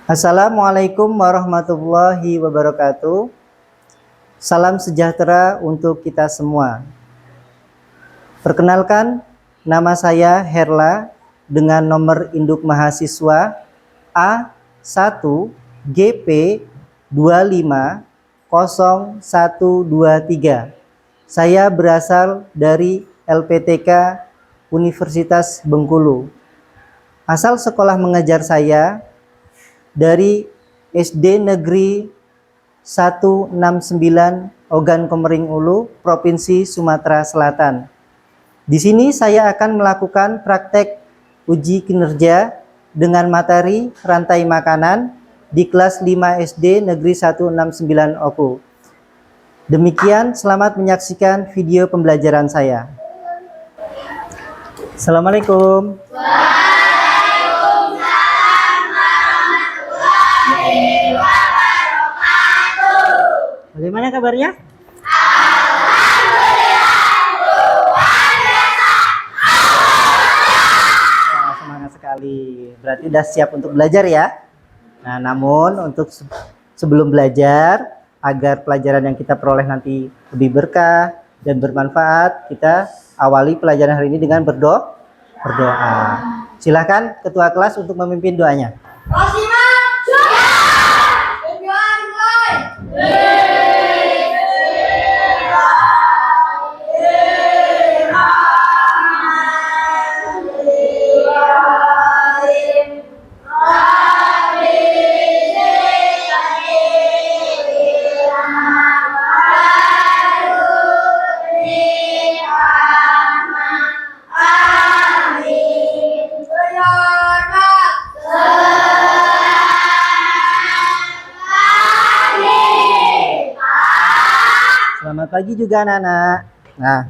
Assalamualaikum warahmatullahi wabarakatuh. Salam sejahtera untuk kita semua. Perkenalkan, nama saya Herla dengan nomor induk mahasiswa A1GP2500123. Saya berasal dari LPTK Universitas Bengkulu. Asal sekolah mengajar saya dari SD Negeri 169 Ogan Komering Ulu, Provinsi Sumatera Selatan. Di sini saya akan melakukan praktek uji kinerja dengan materi rantai makanan di kelas 5 SD Negeri 169 Oku. Demikian, selamat menyaksikan video pembelajaran saya. Assalamualaikum. Bagaimana kabarnya? Nah, semangat sekali. Berarti udah siap untuk belajar ya? Nah, namun untuk sebelum belajar, agar pelajaran yang kita peroleh nanti lebih berkah dan bermanfaat, kita awali pelajaran hari ini dengan berdoa. Silakan ketua kelas untuk memimpin doanya. Selamat pagi juga anak-anak. Nah,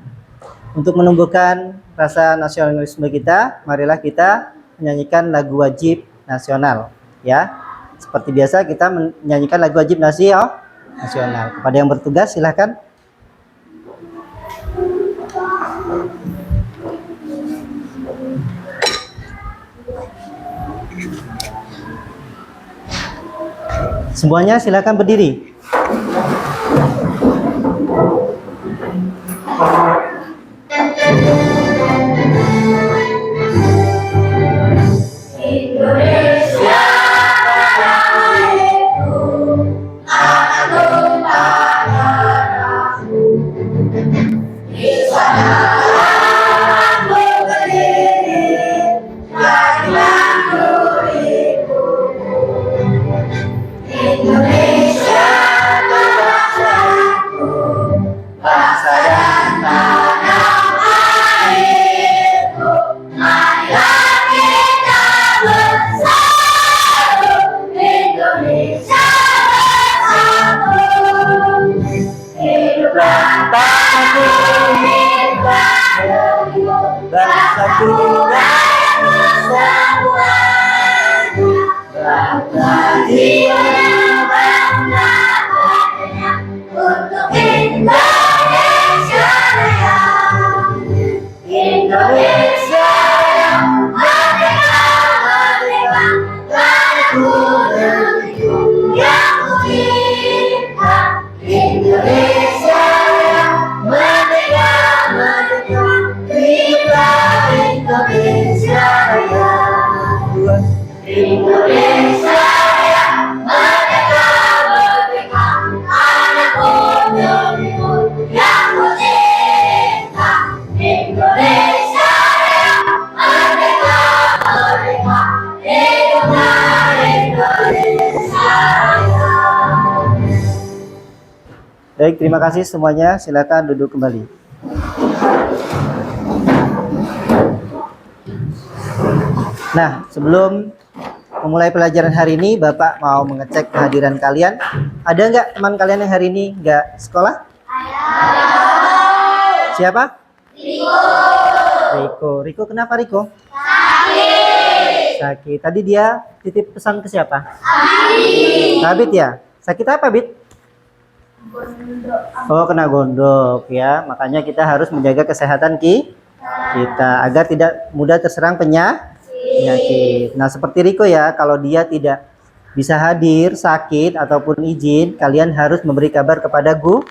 untuk menumbuhkan rasa nasionalisme kita, marilah kita menyanyikan lagu wajib nasional, ya. Seperti biasa kita menyanyikan lagu wajib nasional. Kepada yang bertugas silahkan. Semuanya silahkan berdiri. Baik, terima kasih semuanya. Silakan duduk kembali. Nah, sebelum memulai pelajaran hari ini, Bapak mau mengecek kehadiran kalian. Ada nggak teman kalian yang hari ini nggak sekolah? Ada. Siapa? Riko. Kenapa Riko? Sakit. Tadi dia titip pesan ke siapa? Abid ya? Sakit apa, Bid? Oh, kena gondok ya. Makanya kita harus menjaga kesehatan kita agar tidak mudah terserang penyakit. penyakit. Nah, seperti Riko ya, kalau dia tidak bisa hadir, sakit ataupun izin, kalian harus memberi kabar kepada guru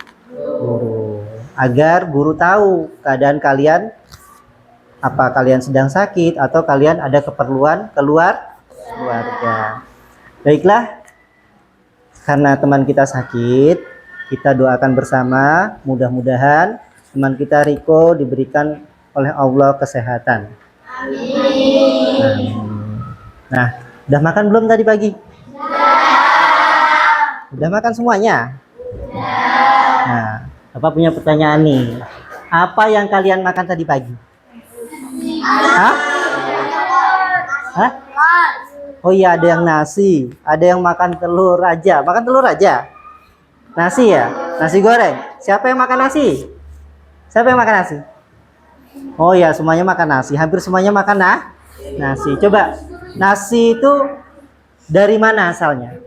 agar guru tahu keadaan kalian, apa kalian sedang sakit atau kalian ada keperluan keluarga. Baiklah, karena teman kita sakit, kita doakan bersama, mudah-mudahan teman kita Riko diberikan oleh Allah kesehatan. Amin. Nah, udah makan belum tadi pagi? Udah makan semuanya? Nah, Bapak punya pertanyaan nih. Apa yang kalian makan tadi pagi? Hah? Hah? Oh iya, ada yang nasi, ada yang makan telur aja. Makan telur aja? Nasi ya? Nasi goreng. Siapa yang makan nasi? Siapa yang makan nasi? Oh ya, semuanya makan nasi. Hampir semuanya makan nasi. Coba, nasi itu dari mana asalnya?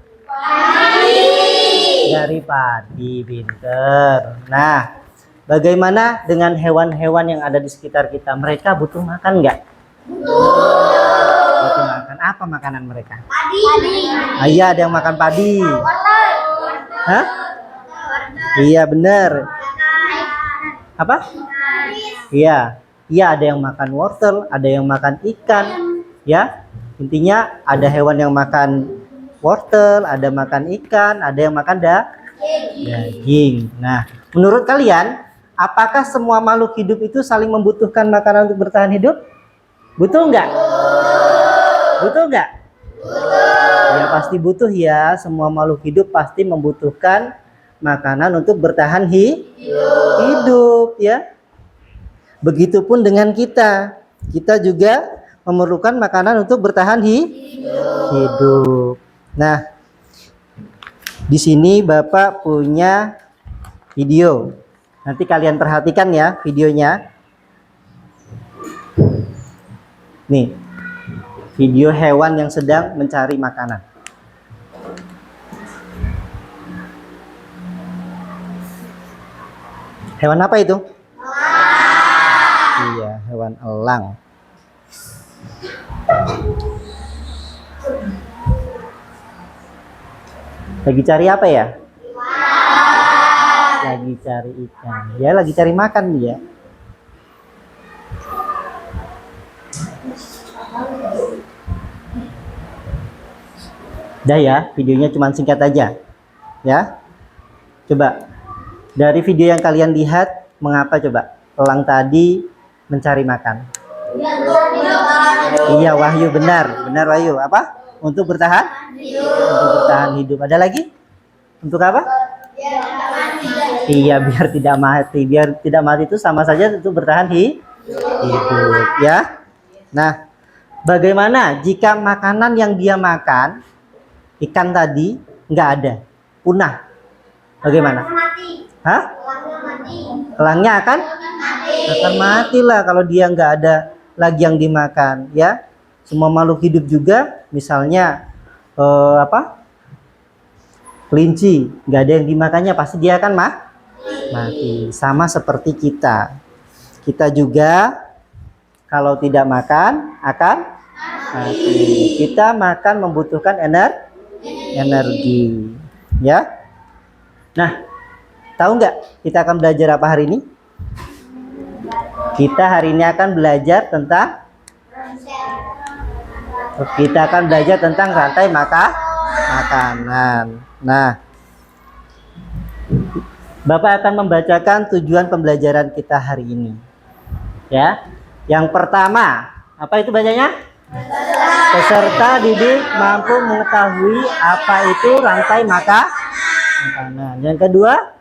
Dari padi, pinter. Nah, bagaimana dengan hewan-hewan yang ada di sekitar kita? Mereka butuh makan nggak? Butuh makan. Apa makanan mereka? Padi. Iya, ada yang makan padi. Hah? Iya, benar. Apa? Iya. Iya, ada yang makan wortel, ada yang makan ikan. Ya, intinya ada hewan yang makan wortel, ada makan ikan, ada yang makan daging. Nah, menurut kalian, apakah semua makhluk hidup itu saling membutuhkan makanan untuk bertahan hidup? Butuh nggak? Butuh nggak? Ya pasti butuh ya. Semua makhluk hidup pasti membutuhkan makanan untuk bertahan hidup ya. Begitupun dengan kita. Kita juga memerlukan makanan untuk bertahan hidup. Nah, di sini Bapak punya video. Nanti kalian perhatikan ya videonya. Nih, video hewan yang sedang mencari makanan. Hewan apa itu? Iya, hewan elang. Lagi cari apa ya? Lagi cari ikan. Ya, lagi cari makan dia. Udah ya, videonya cuma singkat aja. Ya. Coba dari video yang kalian lihat, mengapa coba elang tadi mencari makan? Iya, Wahyu, benar Wahyu. Apa? Untuk bertahan? Untuk bertahan hidup. Ada lagi? Untuk apa? Iya, biar tidak mati. Biar tidak mati itu sama saja untuk bertahan hidup, ya. Nah, bagaimana jika makanan yang dia makan, ikan tadi, nggak ada, punah? Bagaimana? Hah? Elangnya akan mati lah kalau dia nggak ada lagi yang dimakan, ya. Semua makhluk hidup juga, misalnya kelinci, nggak ada yang dimakannya, pasti dia akan mati. Sama seperti kita. Kita juga kalau tidak makan akan mati. Kita makan membutuhkan energi, ya. Nah, tahu nggak kita akan belajar apa hari ini? Kita hari ini akan belajar tentang rantai makanan. Nah, Bapak akan membacakan tujuan pembelajaran kita hari ini. Ya. Yang pertama, apa itu bacanya? Peserta didik mampu mengetahui apa itu rantai makanan. Yang kedua,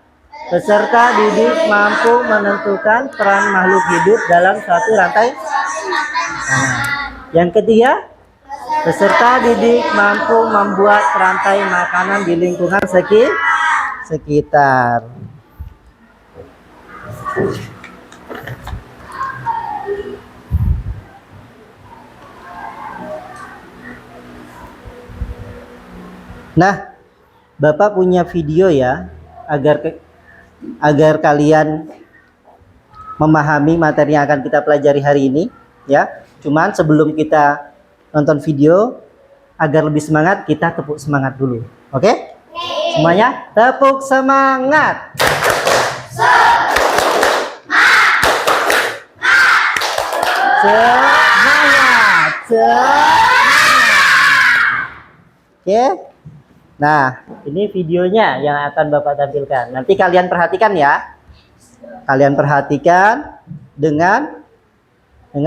peserta didik mampu menentukan peran makhluk hidup dalam suatu rantai makanan. Yang ketiga, peserta didik mampu membuat rantai makanan di lingkungan sekitar. Nah, Bapak punya video ya, agar kalian memahami materi yang akan kita pelajari hari ini, ya. Cuman sebelum kita nonton video. Agar lebih semangat, kita tepuk semangat dulu. Oke? Semuanya tepuk semangat. Semangat. Oke. Nah, ini videonya yang akan Bapak tampilkan. Nanti kalian perhatikan ya. Kalian perhatikan dengan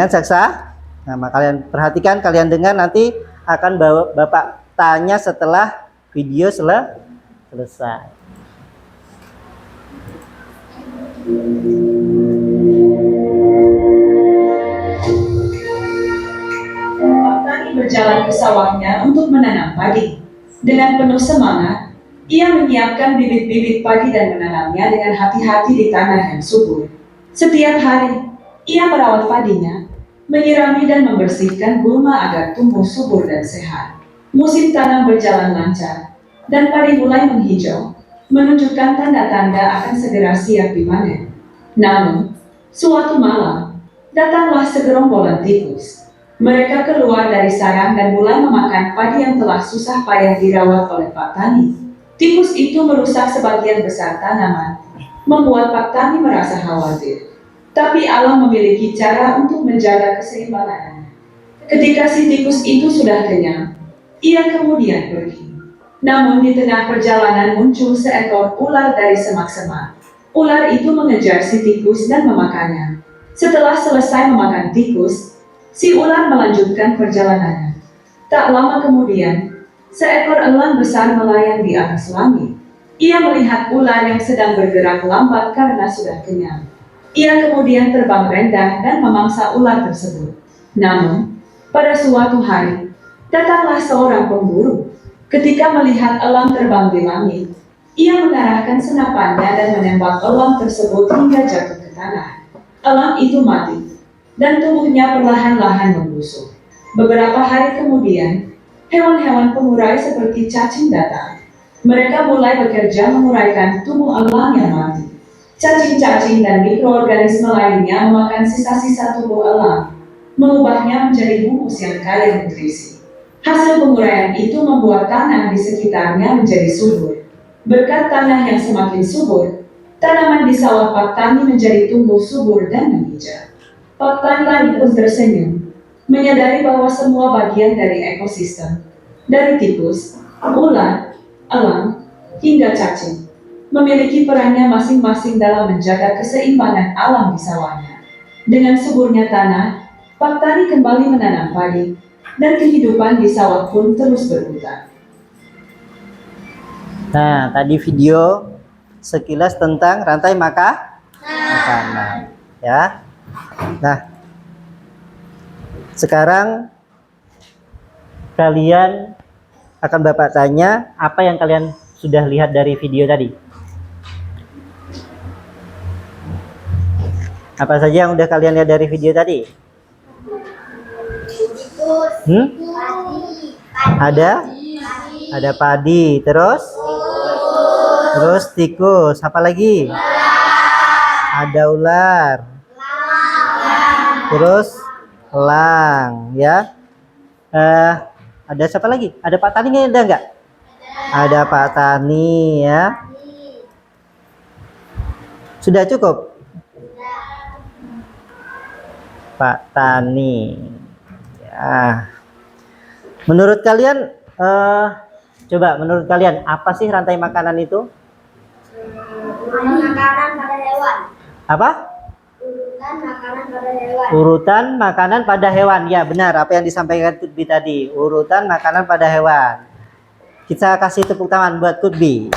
saksa. Nah, kalian perhatikan, kalian dengar, nanti akan Bapak tanya setelah video selesai. Tani berjalan ke sawahnya untuk menanam padi. Dengan penuh semangat, ia menyiapkan bibit-bibit padi dan menanamnya dengan hati-hati di tanah yang subur. Setiap hari, ia merawat padinya, menyirami dan membersihkan gulma agar tumbuh subur dan sehat. Musim tanam berjalan lancar, dan padi mulai menghijau, menunjukkan tanda-tanda akan segera siap dipanen. Namun, suatu malam, datanglah segerombolan tikus. Mereka keluar dari sarang dan mulai memakan padi yang telah susah payah dirawat oleh Pak Tani. Tikus itu merusak sebagian besar tanaman, membuat Pak Tani merasa khawatir. Tapi alam memiliki cara untuk menjaga keseimbangannya. Ketika si tikus itu sudah kenyang, ia kemudian pergi. Namun di tengah perjalanan muncul seekor ular dari semak-semak. Ular itu mengejar si tikus dan memakannya. Setelah selesai memakan tikus, si ular melanjutkan perjalanannya. Tak lama kemudian, seekor elang besar melayang di atas langit. Ia melihat ular yang sedang bergerak lambat karena sudah kenyang. Ia kemudian terbang rendah dan memangsa ular tersebut. Namun, pada suatu hari, datanglah seorang pemburu. Ketika melihat elang terbang di langit, ia mengarahkan senapannya dan menembak elang tersebut hingga jatuh ke tanah. Elang itu mati, dan tubuhnya perlahan-lahan membusuk. Beberapa hari kemudian, hewan-hewan pengurai seperti cacing datang. Mereka mulai bekerja menguraikan tubuh elang yang mati. Cacing-cacing dan mikroorganisme lainnya memakan sisa-sisa tubuh elang, mengubahnya menjadi humus yang kaya nutrisi. Hasil penguraian itu membuat tanah di sekitarnya menjadi subur. Berkat tanah yang semakin subur, tanaman di sawah Pak Tani menjadi tumbuh subur dan menghijau. Pak Tani pun tersenyum, menyadari bahwa semua bagian dari ekosistem, dari tikus, ular, elang, hingga cacing, memiliki perannya masing-masing dalam menjaga keseimbangan alam di sawahnya. Dengan suburnya tanah, Pak Tani kembali menanam padi, dan kehidupan di sawah pun terus berputar. Nah, tadi video sekilas tentang rantai makanan, ya. Nah, sekarang kalian akan Bapak tanya apa yang kalian sudah lihat dari video tadi. Apa saja yang udah kalian lihat dari video tadi? Ada padi, terus tikus, apa lagi? Ada ular. Terus elang, ya. Ada siapa lagi? Ada Pak Tani nggak? Ada Pak Tani, ya. Sudah cukup? Pak Tani. Ya. Menurut kalian, menurut kalian apa sih rantai makanan itu? Makanan pada hewan. Apa? Urutan makanan pada hewan. Urutan makanan pada hewan. Ya, benar apa yang disampaikan Kutbi tadi. Urutan makanan pada hewan. Kita kasih tepuk tangan buat Kutbi.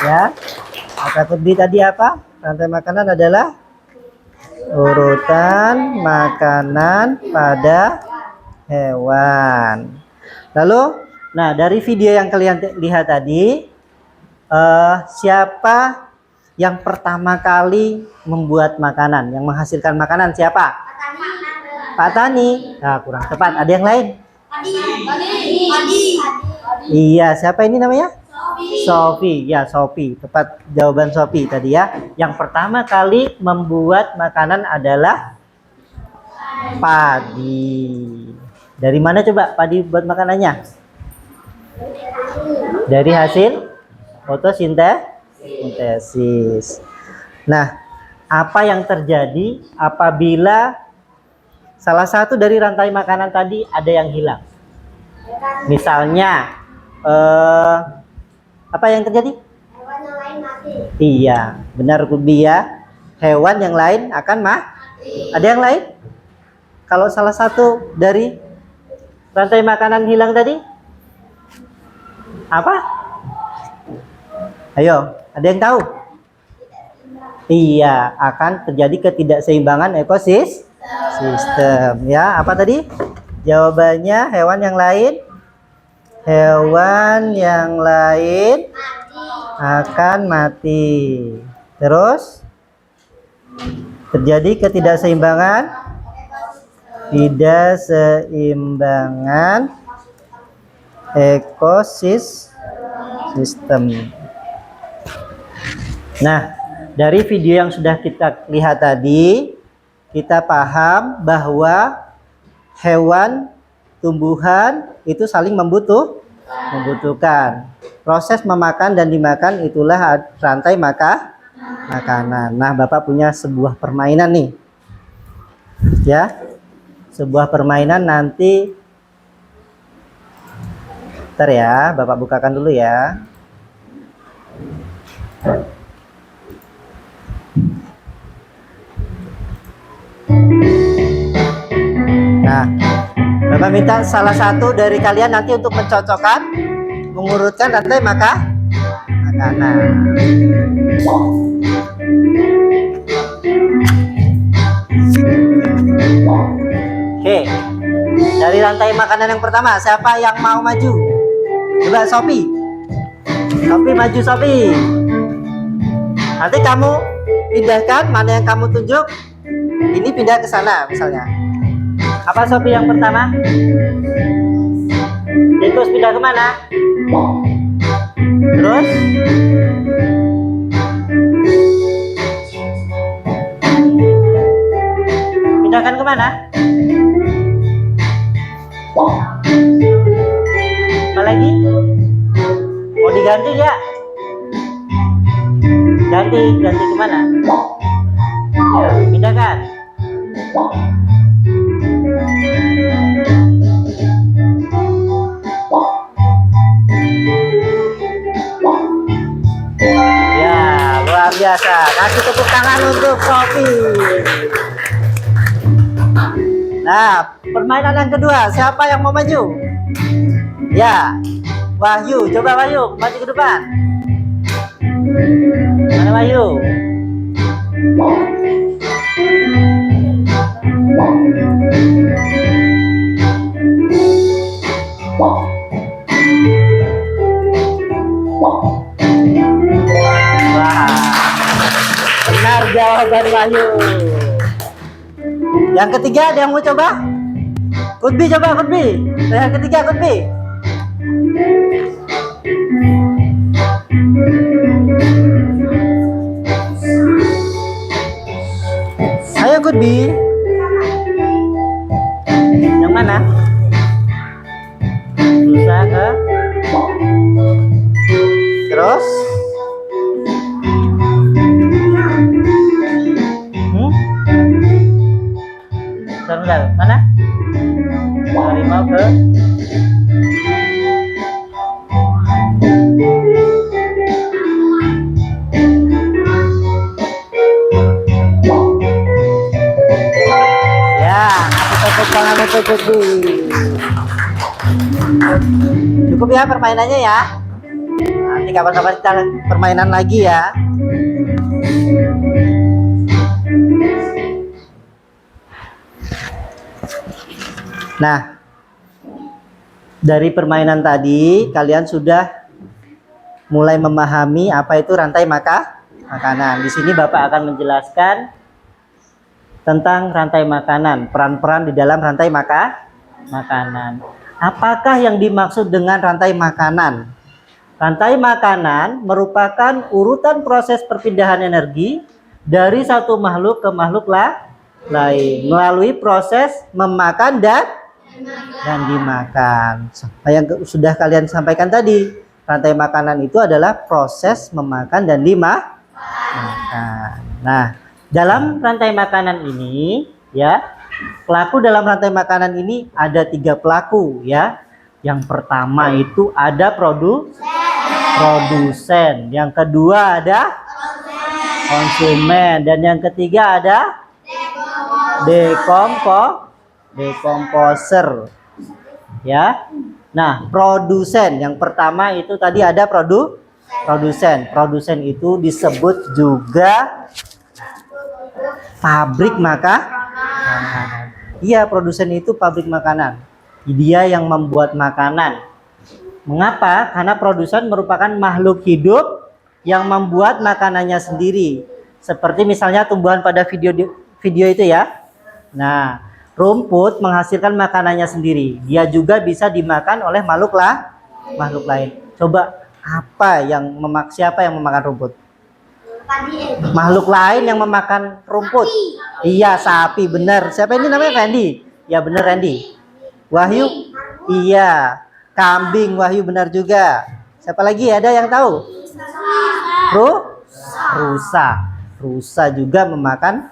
Ya. Kata Kutbi tadi apa? Rantai makanan adalah urutan makanan pada hewan. Lalu, nah dari video yang kalian lihat tadi, siapa yang pertama kali membuat makanan, yang menghasilkan makanan siapa? Pak Tani. Nah, kurang tepat. Ada yang lain? Padi. Iya, siapa ini namanya? Sophie. Ya, Sophie. Tepat jawaban Sophie tadi ya. Yang pertama kali membuat makanan adalah Padi. Dari mana coba padi buat makanannya? Dari hasil fotosintesis. Nah, apa yang terjadi apabila salah satu dari rantai makanan tadi ada yang hilang? Misalnya, apa yang terjadi? Hewan yang lain mati. Iya, benar Kubi ya. Hewan yang lain akan mati. Ada yang lain? Kalau salah satu dari rantai makanan hilang tadi, apa? Ayo, ada yang tahu? Iya, akan terjadi ketidakseimbangan ekosistem. Ya, apa tadi? Jawabannya hewan yang lain. Hewan yang lain akan mati. Terus terjadi ketidakseimbangan ekosistem. Nah, dari video yang sudah kita lihat tadi, kita paham bahwa hewan, tumbuhan itu saling membutuhkan. Proses memakan dan dimakan itulah rantai makanan. Nah, Bapak punya sebuah permainan nih. Ya. Sebuah permainan nanti. Bentar ya, Bapak bukakan dulu ya. Nah, Bapak minta salah satu dari kalian nanti untuk mencocokkan, mengurutkan rantai makanan. Oke, dari rantai makanan yang pertama, siapa yang mau maju? Coba Sophie. Sophie maju, Sophie. Nanti kamu pindahkan mana yang kamu tunjuk. Ini pindah ke sana misalnya. Apa Sophie yang pertama? Tikus pindah kemana? Terus? Pindahkan kemana? Apa lagi? Mau diganti ya? Ganti kemana? Ya, pindahkan. Ya, luar biasa. Kasih tepuk tangan untuk Sophie. Nah, permainan yang kedua, siapa yang mau maju? Ya, Wahyu. Coba Wahyu, maju ke depan. Mana Wahyu? Wah, benar jawaban Wahyu. Yang ketiga ada yang mau coba? Kutbi coba Kutbi. Yang ketiga Kutbi. Ayo Kutbi. Yang mana? Berusaha ke. Terus? Bentar, mana? Harimau ke. Ya, tepuk tangan untuk Kutbi. Cukup ya permainannya ya. Nanti kapan-kapan kita permainan lagi ya. Nah, dari permainan tadi kalian sudah mulai memahami apa itu rantai makanan. Di sini Bapak akan menjelaskan tentang rantai makanan, peran-peran di dalam rantai makanan. Apakah yang dimaksud dengan rantai makanan? Rantai makanan merupakan urutan proses perpindahan energi dari satu makhluk ke makhluk lain melalui proses memakan dan dimakan. Yang sudah kalian sampaikan tadi, rantai makanan itu adalah proses memakan dan dimakan. Nah, dalam rantai makanan ini, ya, pelaku dalam rantai makanan ini ada 3 pelaku, ya. Yang pertama itu ada produsen, yang kedua ada konsumen, dan yang ketiga ada dekomposer, ya. Nah, produsen yang pertama itu tadi ada produsen. Produsen itu disebut juga pabrik makanan. Iya, produsen itu pabrik makanan. Dia yang membuat makanan. Mengapa? Karena produsen merupakan makhluk hidup yang membuat makanannya sendiri. Seperti misalnya tumbuhan pada video itu ya. Nah, rumput menghasilkan makanannya sendiri. Dia juga bisa dimakan oleh makhluk lain. Coba siapa yang memakan rumput? Makhluk lain yang memakan rumput. Iya, sapi, benar. Siapa ini namanya? Randy. Ya, benar Randy. Wahyu? Iya. Kambing, Wahyu, benar juga. Siapa lagi? Ada yang tahu? Rusa. Rusa juga memakan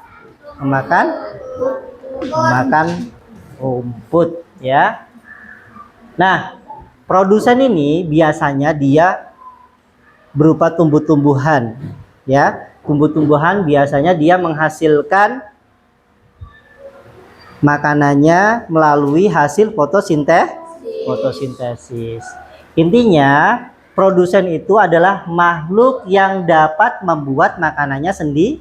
rumput, ya. Nah, produsen ini biasanya dia berupa tumbuh-tumbuhan, ya. Tumbuh-tumbuhan biasanya dia menghasilkan makanannya melalui hasil fotosintesis. Intinya, produsen itu adalah makhluk yang dapat membuat makanannya sendiri.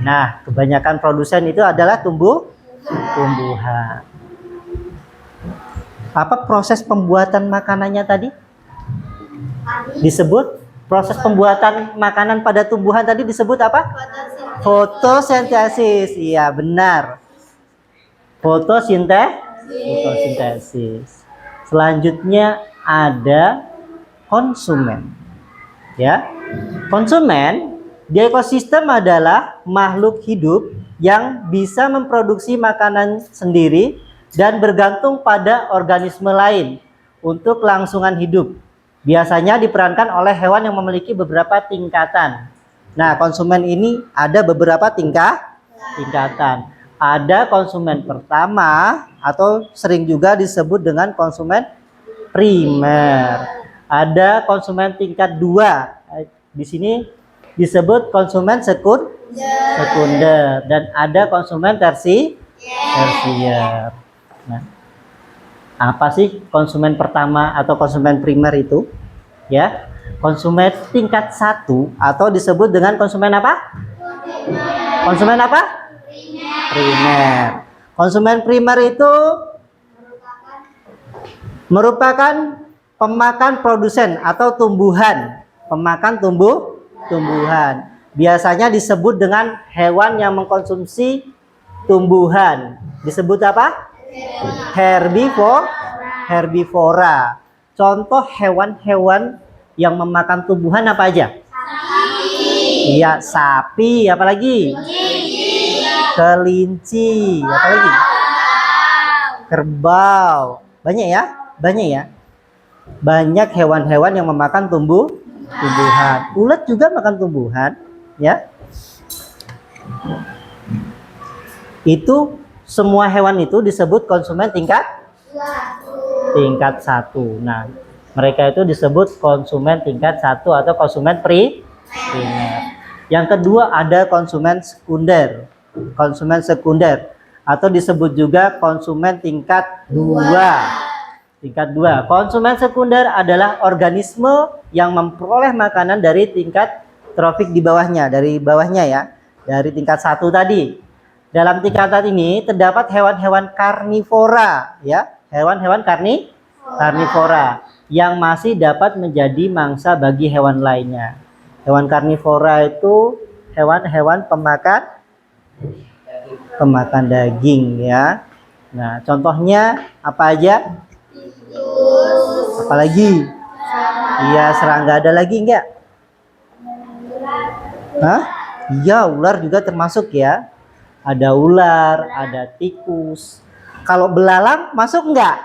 Nah, kebanyakan produsen itu adalah tumbuhan. Apa proses pembuatan makanannya tadi? Disebut proses pembuatan makanan pada tumbuhan tadi disebut apa? Fotosintesis. Iya, benar. Fotosintesis. Selanjutnya ada konsumen. Ya. Konsumen di ekosistem adalah makhluk hidup yang bisa memproduksi makanan sendiri dan bergantung pada organisme lain untuk kelangsungan hidup. Biasanya diperankan oleh hewan yang memiliki beberapa tingkatan. Nah, konsumen ini ada beberapa tingkatan. Ada konsumen pertama atau sering juga disebut dengan konsumen primer. Ada konsumen tingkat 2. Di sini disebut konsumen sekunder dan ada konsumen tersier. Nah, apa sih konsumen pertama atau konsumen primer itu? Ya, konsumen tingkat 1 atau disebut dengan konsumen apa? Konsumen apa? Primer. Konsumen primer itu merupakan pemakan produsen atau tumbuhan. Pemakan tumbuhan. Biasanya disebut dengan hewan yang mengkonsumsi tumbuhan. Disebut apa? Herbivora. Contoh hewan-hewan yang memakan tumbuhan apa aja? Iya, sapi, apalagi? Kelinci, apalagi? Kerbau. Banyak ya? Banyak hewan-hewan yang memakan tumbuhan. Ulat juga makan tumbuhan, ya. Itu semua hewan itu disebut konsumen tingkat 1. Nah, mereka itu disebut konsumen tingkat 1 atau konsumen primer. Yang kedua ada konsumen sekunder. Konsumen sekunder atau disebut juga konsumen tingkat 2. Konsumen sekunder adalah organisme yang memperoleh makanan dari tingkat trofik di bawahnya, dari tingkat 1 tadi. Dalam tingkatan ini terdapat hewan-hewan karnivora, ya, hewan-hewan karnivora yang masih dapat menjadi mangsa bagi hewan lainnya. Hewan karnivora itu hewan-hewan pemakan daging, ya. Nah, contohnya apa aja? Apalagi? Iya, serangga. Ada lagi enggak? Hah? Iya, ular juga termasuk, ya. ada ular, ada tikus. Kalau belalang masuk enggak?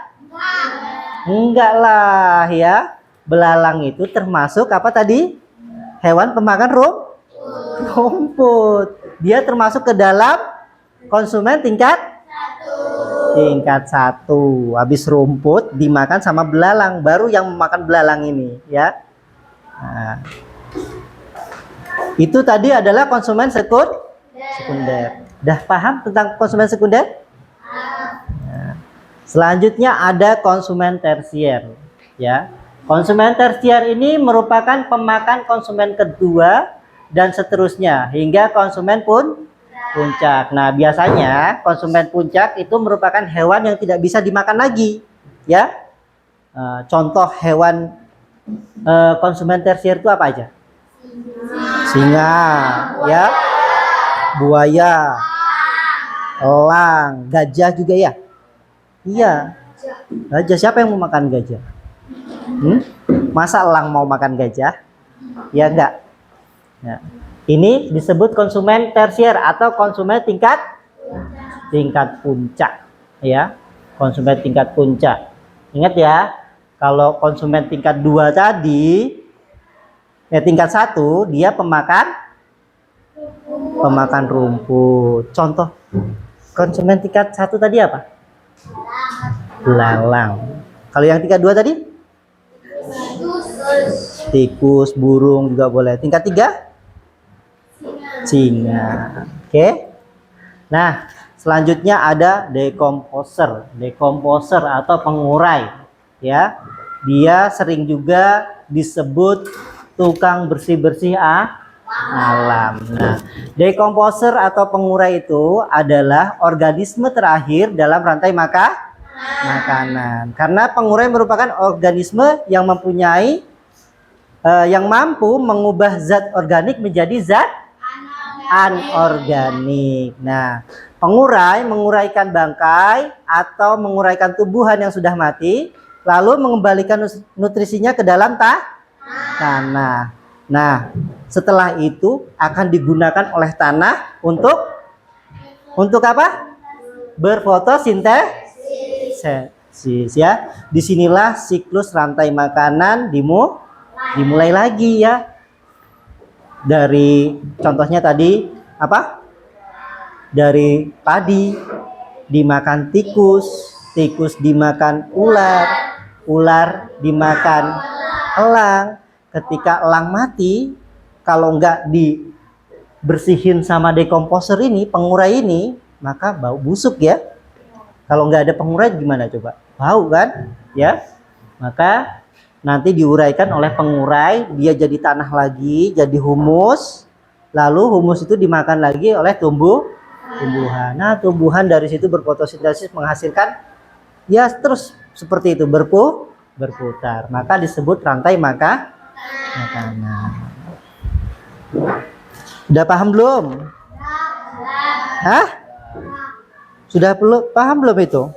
Enggak lah ya. Belalang itu termasuk apa tadi? Hewan pemakan rumput. Dia termasuk ke dalam konsumen tingkat 1. Habis rumput dimakan sama belalang, baru yang memakan belalang ini ya. Nah, itu tadi adalah konsumen sekunder. Dah paham tentang konsumen sekunder? Nah, selanjutnya ada konsumen tersier ya. Konsumen tersier ini merupakan pemakan konsumen kedua dan seterusnya hingga konsumen puncak. Nah, biasanya konsumen puncak itu merupakan hewan yang tidak bisa dimakan lagi ya. Contoh hewan konsumen tersier itu apa aja? Singa ya, buaya, elang, gajah juga ya. Iya, gajah. Siapa yang mau makan gajah? Masa elang mau makan gajah? Ya enggak ya. Ini disebut konsumen tersier atau konsumen tingkat puncak ya. Konsumen tingkat puncak. Ingat ya, kalau konsumen tingkat 2 tadi tingkat 1 dia pemakan rumput. Contoh konsumen tingkat 1 tadi apa? Belalang. Kalau yang tingkat 2 tadi? Tikus, burung juga boleh. Tingkat 3? Singa. Oke. Nah, selanjutnya ada decomposer. Decomposer atau pengurai ya. Dia sering juga disebut tukang bersih-bersih alam. Nah, decomposer atau pengurai itu adalah organisme terakhir dalam rantai makanan. Karena pengurai merupakan organisme yang mempunyai yang mampu mengubah zat organik menjadi zat anorganik. Nah, pengurai menguraikan bangkai atau menguraikan tumbuhan yang sudah mati, lalu mengembalikan nutrisinya ke dalam tanah. Nah, setelah itu akan digunakan oleh tanah untuk apa? Berfotosintesis ya. Disinilah siklus rantai makanan dimulai lagi ya. Dari contohnya tadi apa? Dari padi dimakan tikus, tikus dimakan ular, ular dimakan elang. Ketika elang mati, kalau nggak dibersihin sama decomposer ini, pengurai ini, maka bau busuk ya. Kalau nggak ada pengurai gimana coba? Bau kan? Ya. Maka nanti diuraikan oleh pengurai, dia jadi tanah lagi, jadi humus. Lalu humus itu dimakan lagi oleh tumbuhan. Nah, tumbuhan dari situ berfotosintesis menghasilkan ya terus seperti itu berputar. Maka disebut rantai makanan. Udah paham belum? Hah? Sudah paham belum itu?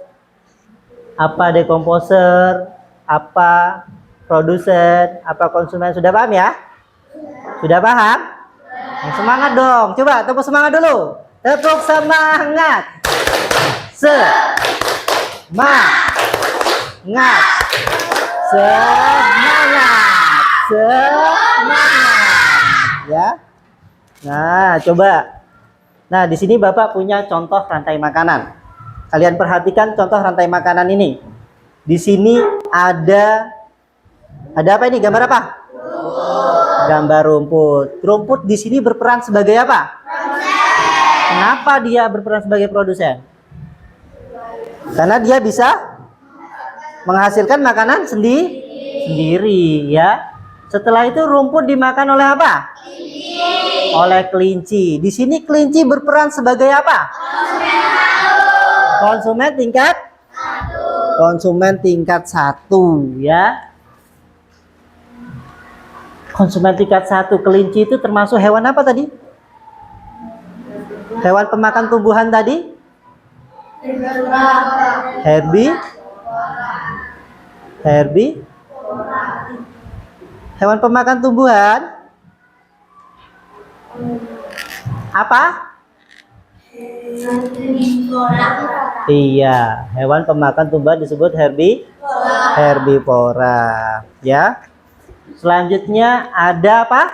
Apa decomposer? Apa produsen, apa konsumen? Sudah paham ya? Sudah paham? Semangat dong. Coba tepuk semangat dulu. Tepuk semangat. Semangat. Ya. Nah, coba. Nah, di sini Bapak punya contoh rantai makanan. Kalian perhatikan contoh rantai makanan ini. Di sini ada apa ini? Gambar apa? Gambar rumput. Rumput di sini berperan sebagai apa? Kenapa dia berperan sebagai produsen? Karena dia bisa menghasilkan makanan sendiri ya. Setelah itu rumput dimakan oleh apa? Oleh kelinci. Di sini kelinci berperan sebagai apa? Konsumen tingkat 1 ya. Konsumen tingkat 1. Kelinci itu termasuk hewan apa tadi? Hewan pemakan tumbuhan tadi? Herbie? Hewan pemakan tumbuhan? Apa? Iya, hewan pemakan tumbuhan disebut herbivora. Ya. Selanjutnya ada apa?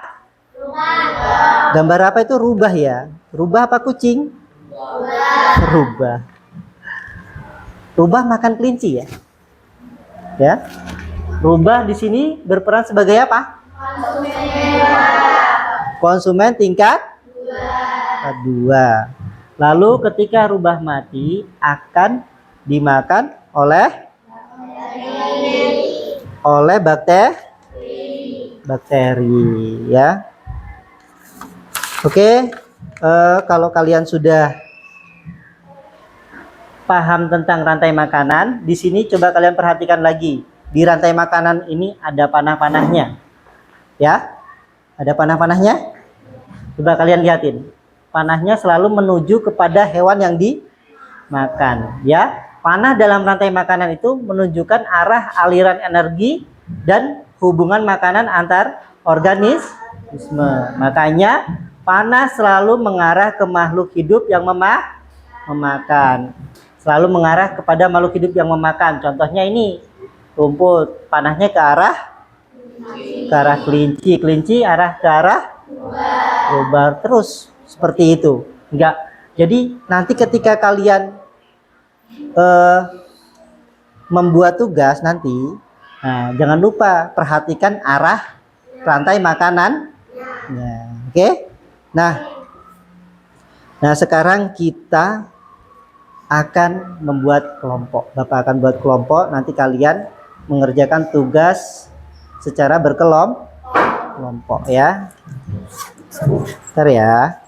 Gambar apa itu? Rubah ya. Rubah apa kucing? Rubah. Rubah makan kelinci ya. Ya. Rubah di sini berperan sebagai apa? Konsumen tingkat 2. Lalu ketika rubah mati akan dimakan oleh bakteri ya. Oke, kalau kalian sudah paham tentang rantai makanan, di sini coba kalian perhatikan lagi. Di rantai makanan ini ada panah-panahnya. Ya. Ada panah-panahnya? Coba kalian lihatin. Panahnya selalu menuju kepada hewan yang dimakan, ya. Panah dalam rantai makanan itu menunjukkan arah aliran energi dan hubungan makanan antar organisme. Makanya panah selalu mengarah ke makhluk hidup yang memakan. Selalu mengarah kepada makhluk hidup yang memakan. Contohnya ini, rumput. Panahnya ke arah kelinci. Kelinci arah ke arah rubah. Terus seperti itu. Enggak. Jadi nanti ketika kalian membuat tugas nanti, nah, jangan lupa perhatikan arah rantai makanan. Oke. Nah, sekarang kita akan membuat kelompok. Bapak akan buat kelompok. Nanti kalian mengerjakan tugas secara berkelompok ya. Bentar ya.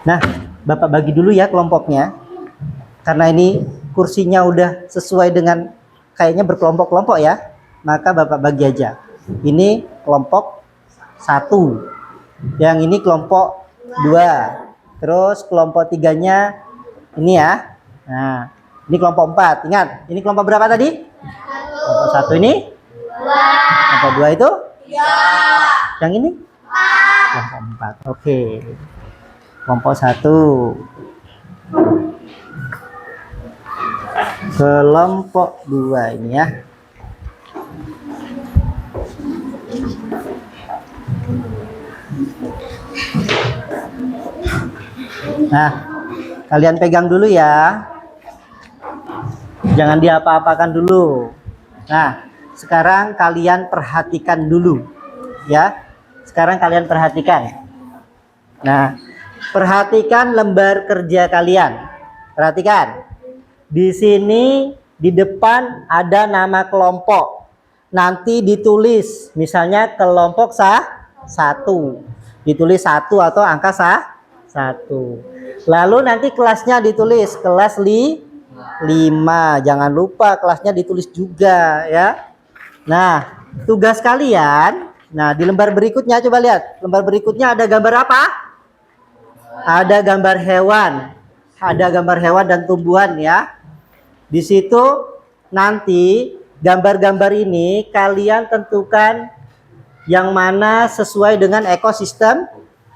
Nah, Bapak bagi dulu ya kelompoknya. Karena ini kursinya udah sesuai dengan kayaknya berkelompok-kelompok ya. Maka Bapak bagi aja. Ini kelompok 1. Yang ini kelompok 2. Terus kelompok 3-nya ini ya. Nah, ini kelompok 4. Ingat, ini kelompok berapa tadi? Kelompok 1 ini? 2. Kelompok 2 itu? 3. Yang ini? 4. Kelompok 4. Oke. Kelompok 1. Kelompok 2 ini ya. Nah, kalian pegang dulu ya. Jangan diapa-apakan dulu. Nah, sekarang kalian perhatikan dulu. Ya. Sekarang kalian perhatikan. Nah, perhatikan lembar kerja kalian. Perhatikan. Di sini di depan ada nama kelompok. Nanti ditulis misalnya kelompok 1. Ditulis 1 atau angka 1. Lalu nanti kelasnya ditulis kelas 5. Jangan lupa kelasnya ditulis juga ya. Nah, tugas kalian, nah di lembar berikutnya coba lihat. Lembar berikutnya ada gambar apa? Ada gambar hewan. Ada gambar hewan dan tumbuhan ya. Di situ nanti gambar-gambar ini kalian tentukan yang mana sesuai dengan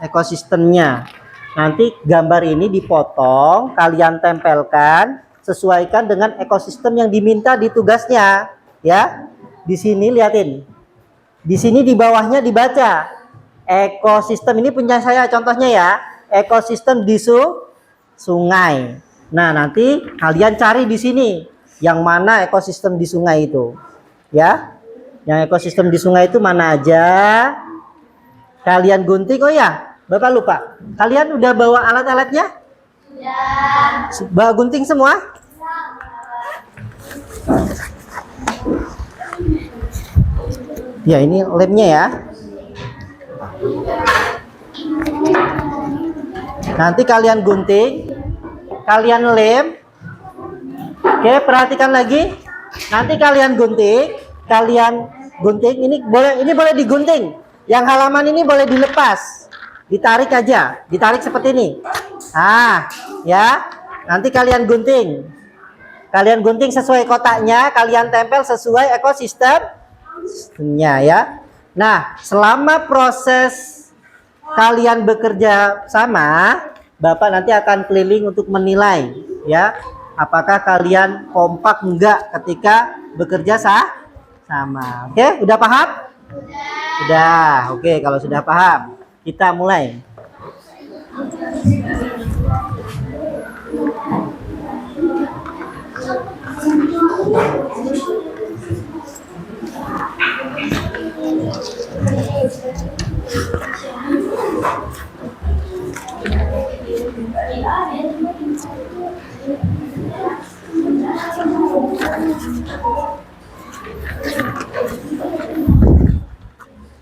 ekosistemnya. Nanti gambar ini dipotong, kalian tempelkan, sesuaikan dengan ekosistem yang diminta di tugasnya, ya. Di sini liatin. Di sini di bawahnya dibaca. Ekosistem ini punya saya contohnya ya. Ekosistem di sungai. Nah, nanti kalian cari di sini yang mana ekosistem di sungai itu. Ya. Yang ekosistem di sungai itu mana aja? Kalian gunting. Oh ya, Bapak lupa. Kalian udah bawa alat-alatnya? Ya. Bawa gunting semua? Ya, ini lemnya ya. Nanti kalian gunting, kalian lem. Oke, perhatikan lagi. Nanti kalian gunting, ini boleh digunting. Yang halaman ini boleh dilepas. Ditarik aja, ditarik seperti ini. Ah, ya. Nanti kalian gunting. Kalian gunting sesuai kotaknya, kalian tempel sesuai ekosistemnya ya. Nah, selama proses kalian bekerja sama, Bapak nanti akan keliling untuk menilai ya, apakah kalian kompak enggak ketika bekerja sama. Oke, udah paham? Udah. Oke, kalau sudah paham, kita mulai.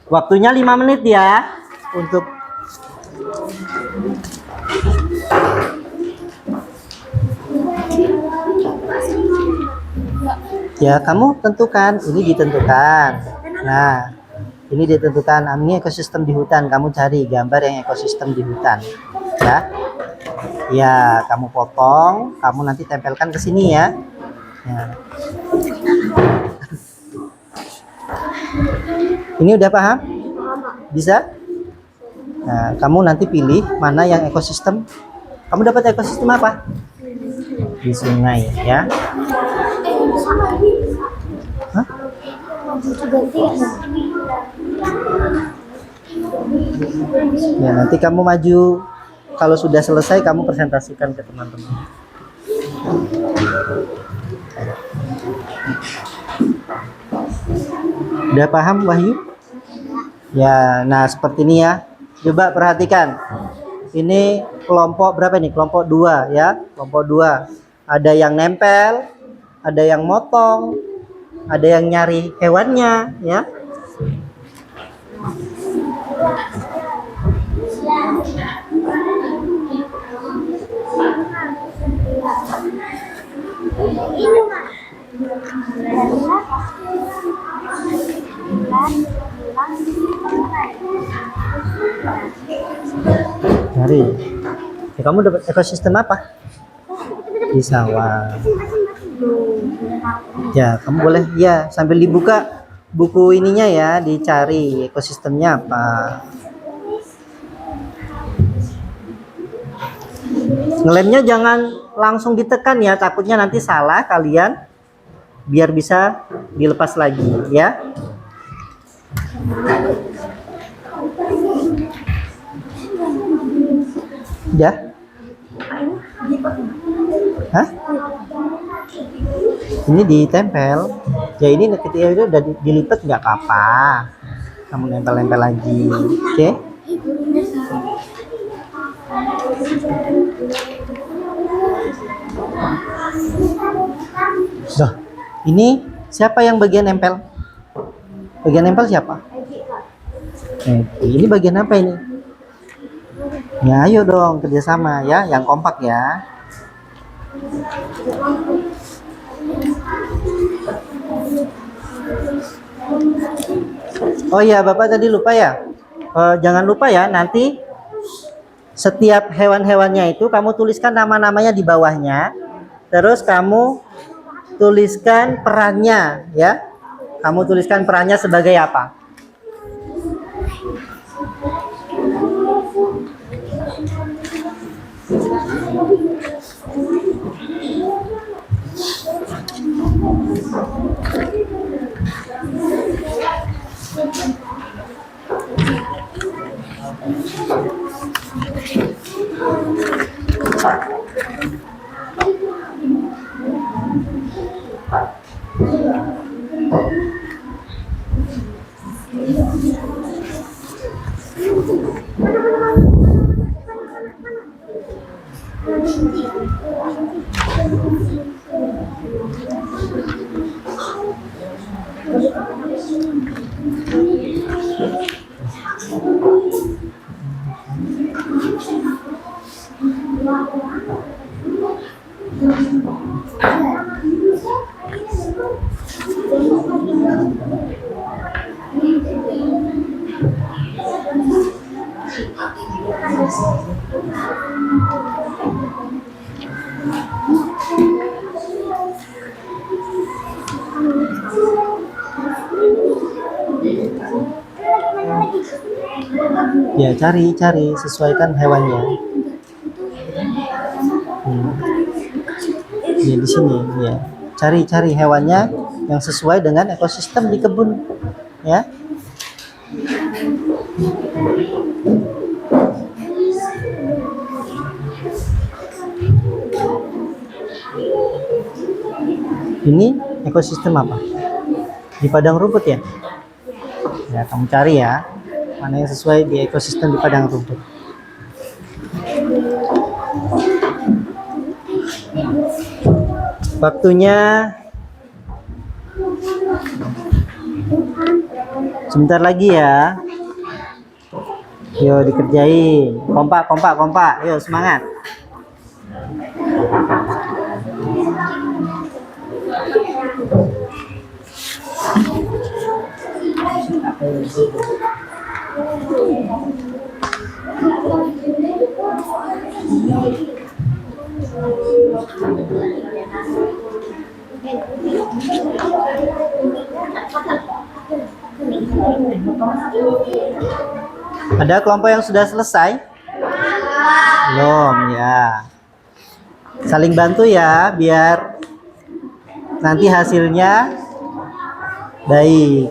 Waktunya 5 menit ya untuk ya, kamu tentukan, ini ditentukan. Nah, ini ditentukan, ini ekosistem di hutan, kamu cari gambar yang ekosistem di hutan. Ya. Ya, kamu potong, kamu nanti tempelkan ke sini ya. Ya. Ini udah paham? Bisa? Nah, kamu nanti pilih mana yang ekosistem. Kamu dapat ekosistem apa? Di sungai ya. Hah? Ya, nanti kamu maju. Kalau sudah selesai, kamu presentasikan ke teman-teman. Udah paham, Wahyu? Ya, nah seperti ini ya. Coba perhatikan. Ini kelompok berapa nih? Kelompok 2 ya. Kelompok 2. Ada yang nempel, ada yang motong, ada yang nyari hewannya ya. Cari. Ya, kamu dapat ekosistem apa? Di sawah. Ya, kamu boleh ya sambil dibuka buku ininya ya, dicari ekosistemnya apa. Ngelemnya jangan langsung ditekan ya, takutnya nanti salah kalian, biar bisa dilepas lagi ya. Ya. Hah? Ini ditempel. Ya, ini ketika itu udah dilipat nggak apa-apa. Kamu nempel-nempel lagi. Oke? Loh, ini siapa yang bagian nempel? Bagian nempel siapa? Ini bagian apa ini? Ya, ayo dong kerjasama ya, yang kompak ya. Oh iya, Bapak tadi lupa ya. Jangan lupa ya, nanti setiap hewan-hewannya itu kamu tuliskan nama-namanya di bawahnya. Terus kamu tuliskan perannya ya. Kamu tuliskan perannya sebagai apa? Ya, cari sesuaikan hewannya. Ya, di sini ya. Cari hewannya yang sesuai dengan ekosistem di kebun, ya. Ini ekosistem apa? Di padang rumput ya? Ya, kamu cari ya. Mana yang sesuai di ekosistem di padang rumput. Waktunya sebentar lagi ya. Yo, dikerjain. Kompak. Yo, semangat. Ada kelompok yang sudah selesai? Belum ya. Saling bantu ya biar nanti hasilnya baik.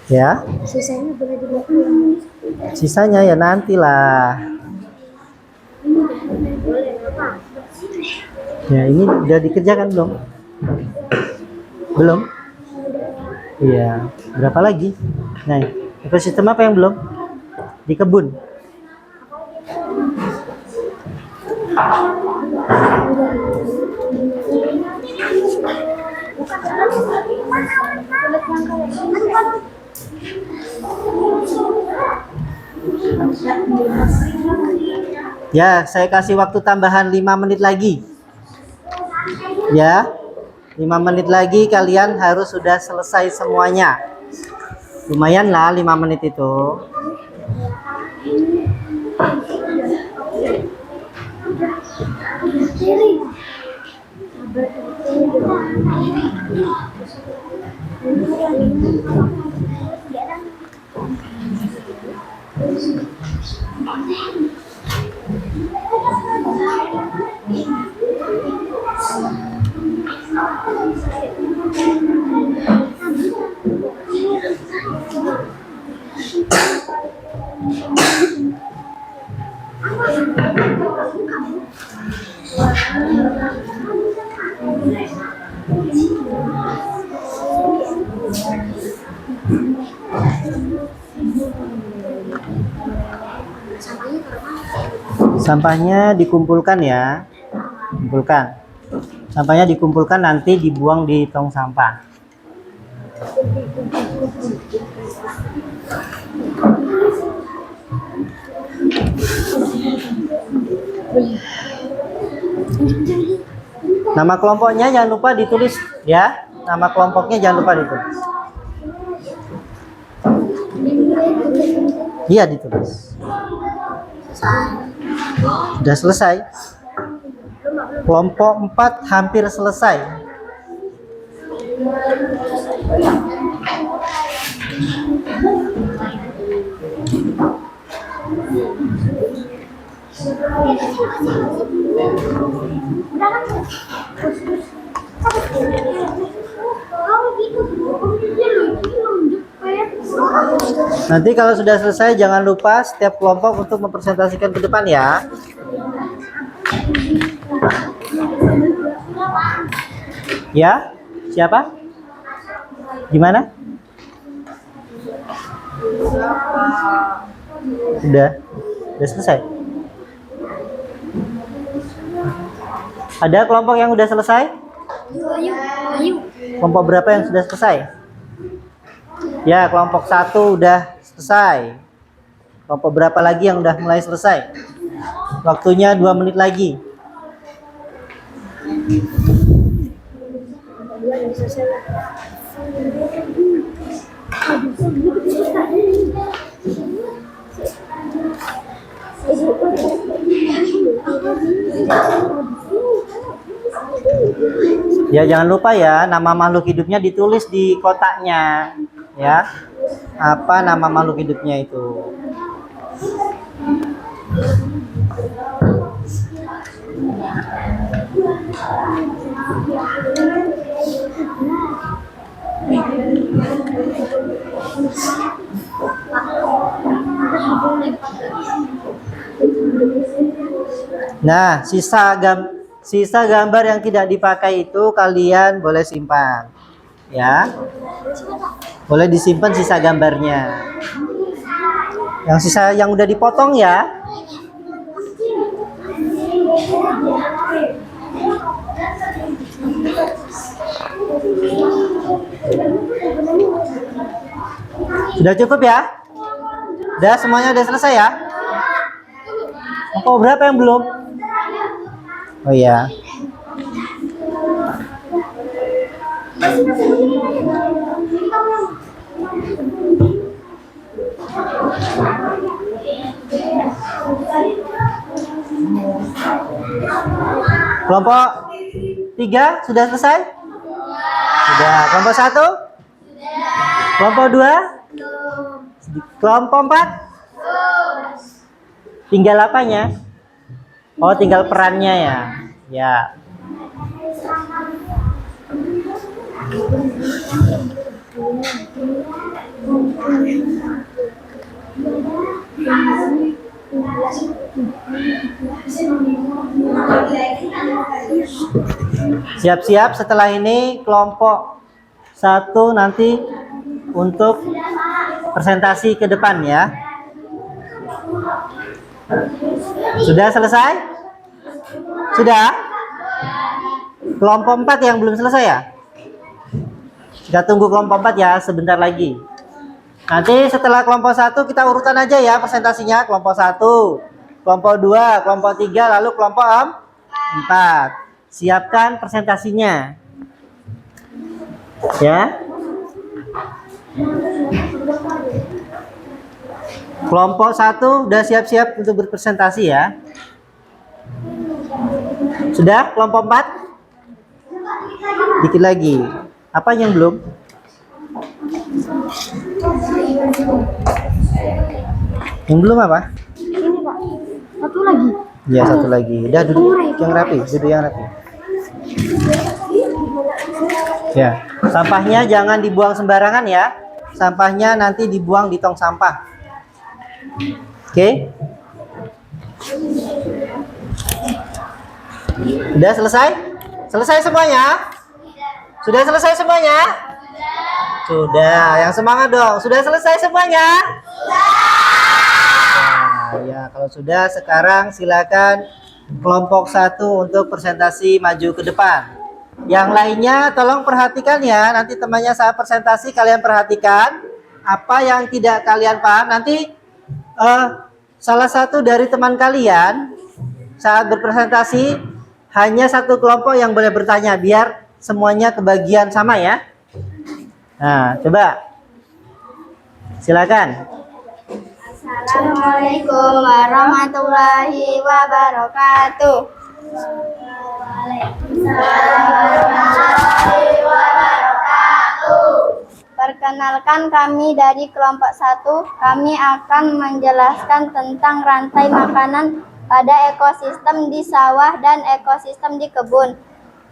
Ya. Sisanya boleh dibawa pulang. Sisanya ya nantilah. Boleh apa? Ya, ini udah dikerjakan belum? Belum? Iya. Berapa lagi? Nah, ekosistem apa yang belum? Di kebun. Ya, saya kasih waktu tambahan 5 menit lagi. Ya, 5 menit lagi kalian harus sudah selesai semuanya. Lumayan lah 5 menit itu. Sampahnya dikumpulkan ya. Kumpulkan. Sampahnya dikumpulkan, nanti dibuang di tong sampah. Nama kelompoknya jangan lupa ditulis ya. Nama kelompoknya jangan lupa ditulis. Iya, ditulis. Sudah selesai. Kelompok 4 hampir selesai. Nanti kalau sudah selesai jangan lupa setiap kelompok untuk mempresentasikan ke depan ya. Ya, siapa? Gimana? Udah selesai. Ada kelompok yang udah selesai? Kelompok berapa yang sudah selesai? Ya, kelompok 1 udah selesai. Kelompok berapa lagi yang udah mulai selesai? Waktunya 2 menit lagi. Ya, jangan lupa ya, nama makhluk hidupnya ditulis di kotaknya. Ya. Apa nama makhluk hidupnya itu? Nah, sisa gambar yang tidak dipakai itu kalian boleh simpan. Ya. Boleh disimpan sisa gambarnya. Yang sisa yang udah dipotong ya. Sudah cukup ya? Udah semuanya udah selesai ya? Apa berapa yang belum? Oh iya. Kelompok 3 sudah selesai? Sudah. Kelompok 1? Kelompok 2? Kelompok 4? Tinggal apanya? Oh, tinggal perannya ya. Ya. Siap-siap setelah ini kelompok 1 nanti untuk presentasi ke depan ya. Sudah selesai? Sudah? Kelompok 4 yang belum selesai ya? Kita tunggu kelompok 4 ya, sebentar lagi. Nanti setelah kelompok 1 kita urutan aja ya presentasinya. Kelompok 1, kelompok 2, kelompok 3, lalu kelompok 4. Siapkan presentasinya. Ya. Kelompok 1 udah siap-siap untuk berpresentasi ya. Sudah kelompok 4? Dikit lagi. Apa yang belum? Yang belum apa? Ini Pak, satu lagi. Ya, satu lagi. Udah duduk yang rapi, duduk yang rapi. Ya, sampahnya jangan dibuang sembarangan ya. Sampahnya nanti dibuang di tong sampah. Oke? Sudah selesai? Selesai semuanya? Sudah selesai semuanya? Sudah. Yang semangat dong. Sudah selesai semuanya? Nah, ya, kalau sudah sekarang silakan kelompok 1 untuk presentasi maju ke depan. Yang lainnya tolong perhatikan ya. Nanti temannya saat presentasi kalian perhatikan apa yang tidak kalian paham. Nanti salah satu dari teman kalian saat berpresentasi hanya satu kelompok yang boleh bertanya biar semuanya kebagian sama ya. Nah, coba silakan. Assalamualaikum warahmatullahi wabarakatuh. Perkenalkan, kami dari kelompok 1. Kami akan menjelaskan tentang rantai makanan pada ekosistem di sawah dan ekosistem di kebun.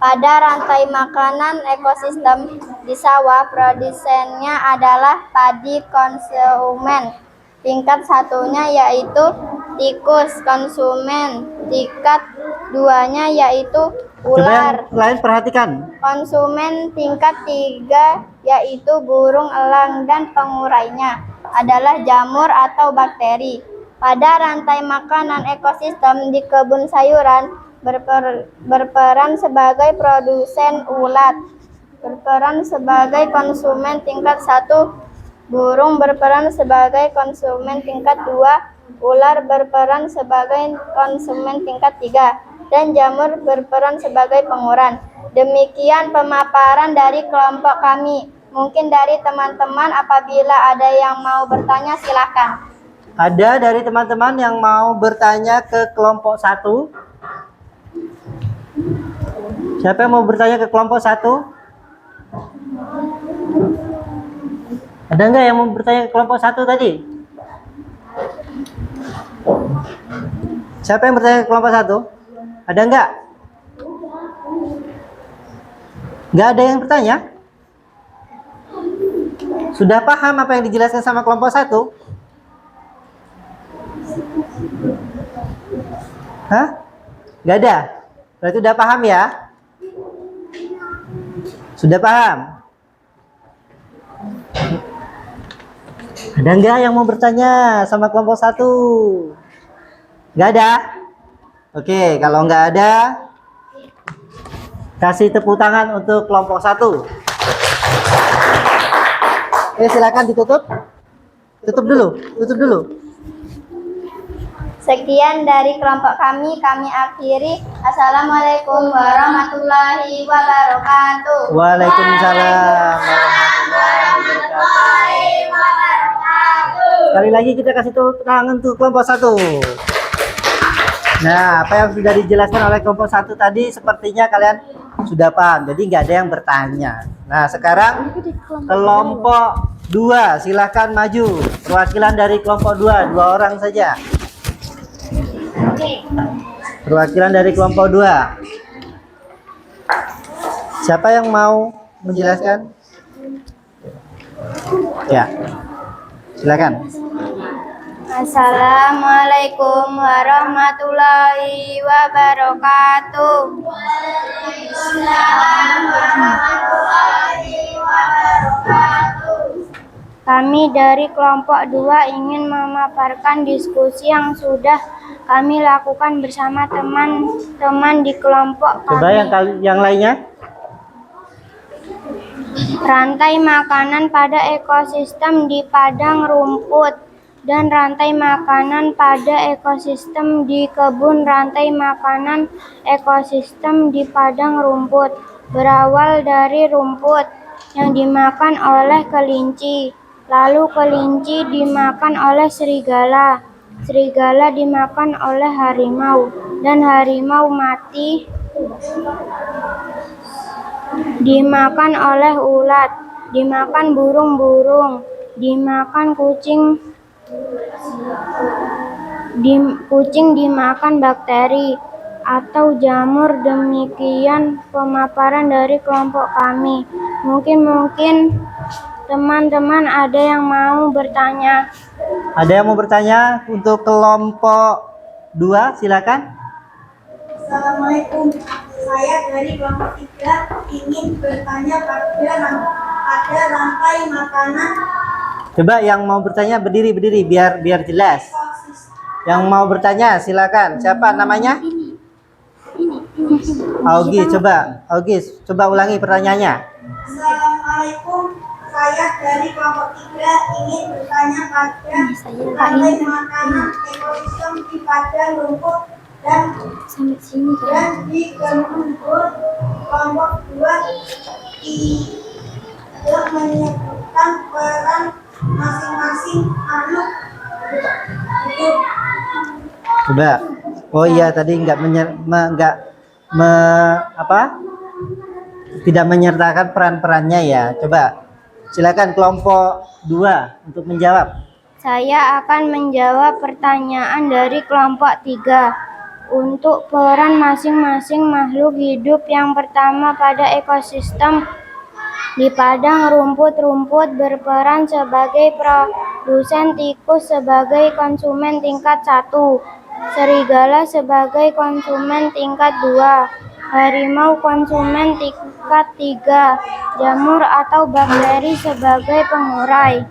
Pada rantai makanan ekosistem di sawah, produsennya adalah padi, konsumen tingkat 1-nya yaitu tikus, konsumen tingkat 2-nya yaitu ular. Coba yang lain perhatikan. Konsumen tingkat 3 yaitu burung elang, dan pengurainya adalah jamur atau bakteri. Pada rantai makanan ekosistem di kebun sayuran berperan sebagai produsen ulat, berperan sebagai konsumen tingkat 1, burung berperan sebagai konsumen tingkat 2, ular berperan sebagai konsumen tingkat 3, dan jamur berperan sebagai penguran. Demikian pemaparan dari kelompok kami. Mungkin dari teman-teman apabila ada yang mau bertanya silakan. Ada dari teman-teman yang mau bertanya ke kelompok 1? Siapa yang mau bertanya ke kelompok 1? Ada nggak yang mau bertanya ke kelompok 1 tadi? Siapa yang bertanya ke kelompok 1? Ada nggak? Nggak ada yang bertanya? Sudah paham apa yang dijelaskan sama kelompok 1? Hah? Nggak ada? Berarti udah paham ya? Sudah paham? Ada nggak yang mau bertanya sama kelompok 1? Nggak ada? Oke, kalau nggak ada, kasih tepuk tangan untuk kelompok 1. Silakan ditutup. Tutup dulu. Sekian dari kelompok kami akhiri. Assalamualaikum warahmatullahi wabarakatuh. Waalaikumsalam warahmatullahi wabarakatuh. Sekali lagi kita kasih tepuk tangan untuk kelompok 1. Nah, apa yang sudah dijelaskan oleh kelompok 1 tadi sepertinya kalian sudah paham. Jadi nggak ada yang bertanya. Nah, sekarang kelompok 2 silahkan maju. Perwakilan dari kelompok 2 orang saja. Perwakilan dari kelompok 2. Siapa yang mau menjelaskan? Ya, silakan. Assalamualaikum warahmatullahi wabarakatuh. Kami dari kelompok 2 ingin memaparkan diskusi yang sudah kami lakukan bersama teman-teman di kelompok Coba kami. yang lainnya. Rantai makanan pada ekosistem di padang rumput dan rantai makanan pada ekosistem di kebun. Rantai makanan ekosistem di padang rumput berawal dari rumput yang dimakan oleh kelinci, lalu kelinci dimakan oleh serigala, serigala dimakan oleh harimau, dan harimau mati dimakan oleh ulat, dimakan burung-burung, dimakan kucing, kucing dimakan bakteri atau jamur. Demikian pemaparan dari kelompok kami. Mungkin teman-teman ada yang mau bertanya. Ada yang mau bertanya untuk kelompok 2? Silakan. Assalamualaikum. Saya dari kelompok 3 ingin bertanya pada rantai makanan Coba yang mau bertanya berdiri biar jelas. ekosistem. Yang mau bertanya silakan. Siapa namanya? Augi, coba ulangi pertanyaannya. Assalamualaikum. Saya dari kelompok 3 ingin bertanya pada rantai makanan ekosistem di padang rumput dan di kebun. Kelompok 2 tidak menyebutkan peran masing-masing makhluk hidup. Coba. Oh iya, tadi tidak menyertakan peran-perannya ya. Coba silakan kelompok 2 untuk menjawab. Saya akan menjawab pertanyaan dari kelompok 3. Untuk peran masing-masing makhluk hidup, yang pertama pada ekosistem di padang rumput berperan sebagai produsen, tikus sebagai konsumen tingkat 1, serigala sebagai konsumen tingkat 2, harimau konsumen tingkat 3, jamur atau bakteri sebagai pengurai.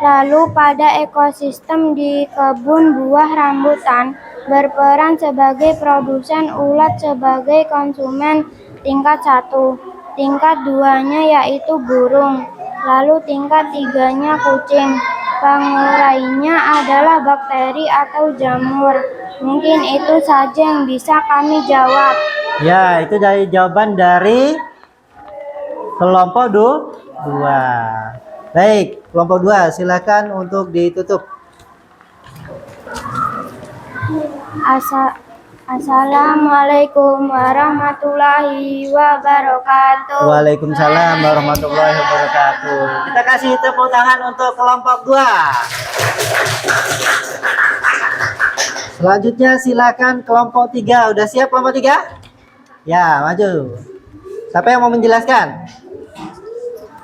Lalu pada ekosistem di kebun buah rambutan berperan sebagai produsen, ulat sebagai konsumen tingkat 1, tingkat 2-nya yaitu burung, lalu tingkat 3-nya kucing. Pengurainya adalah bakteri atau jamur. Mungkin itu saja yang bisa kami jawab. Ya, itu dari jawaban dari kelompok 2. Baik, kelompok 2 silakan untuk ditutup. Assalamualaikum warahmatullahi wabarakatuh. Waalaikumsalam warahmatullahi wabarakatuh. Kita kasih tepuk tangan untuk kelompok 2. Selanjutnya silakan kelompok 3. Udah siap kelompok 3? Ya, maju. Siapa yang mau menjelaskan?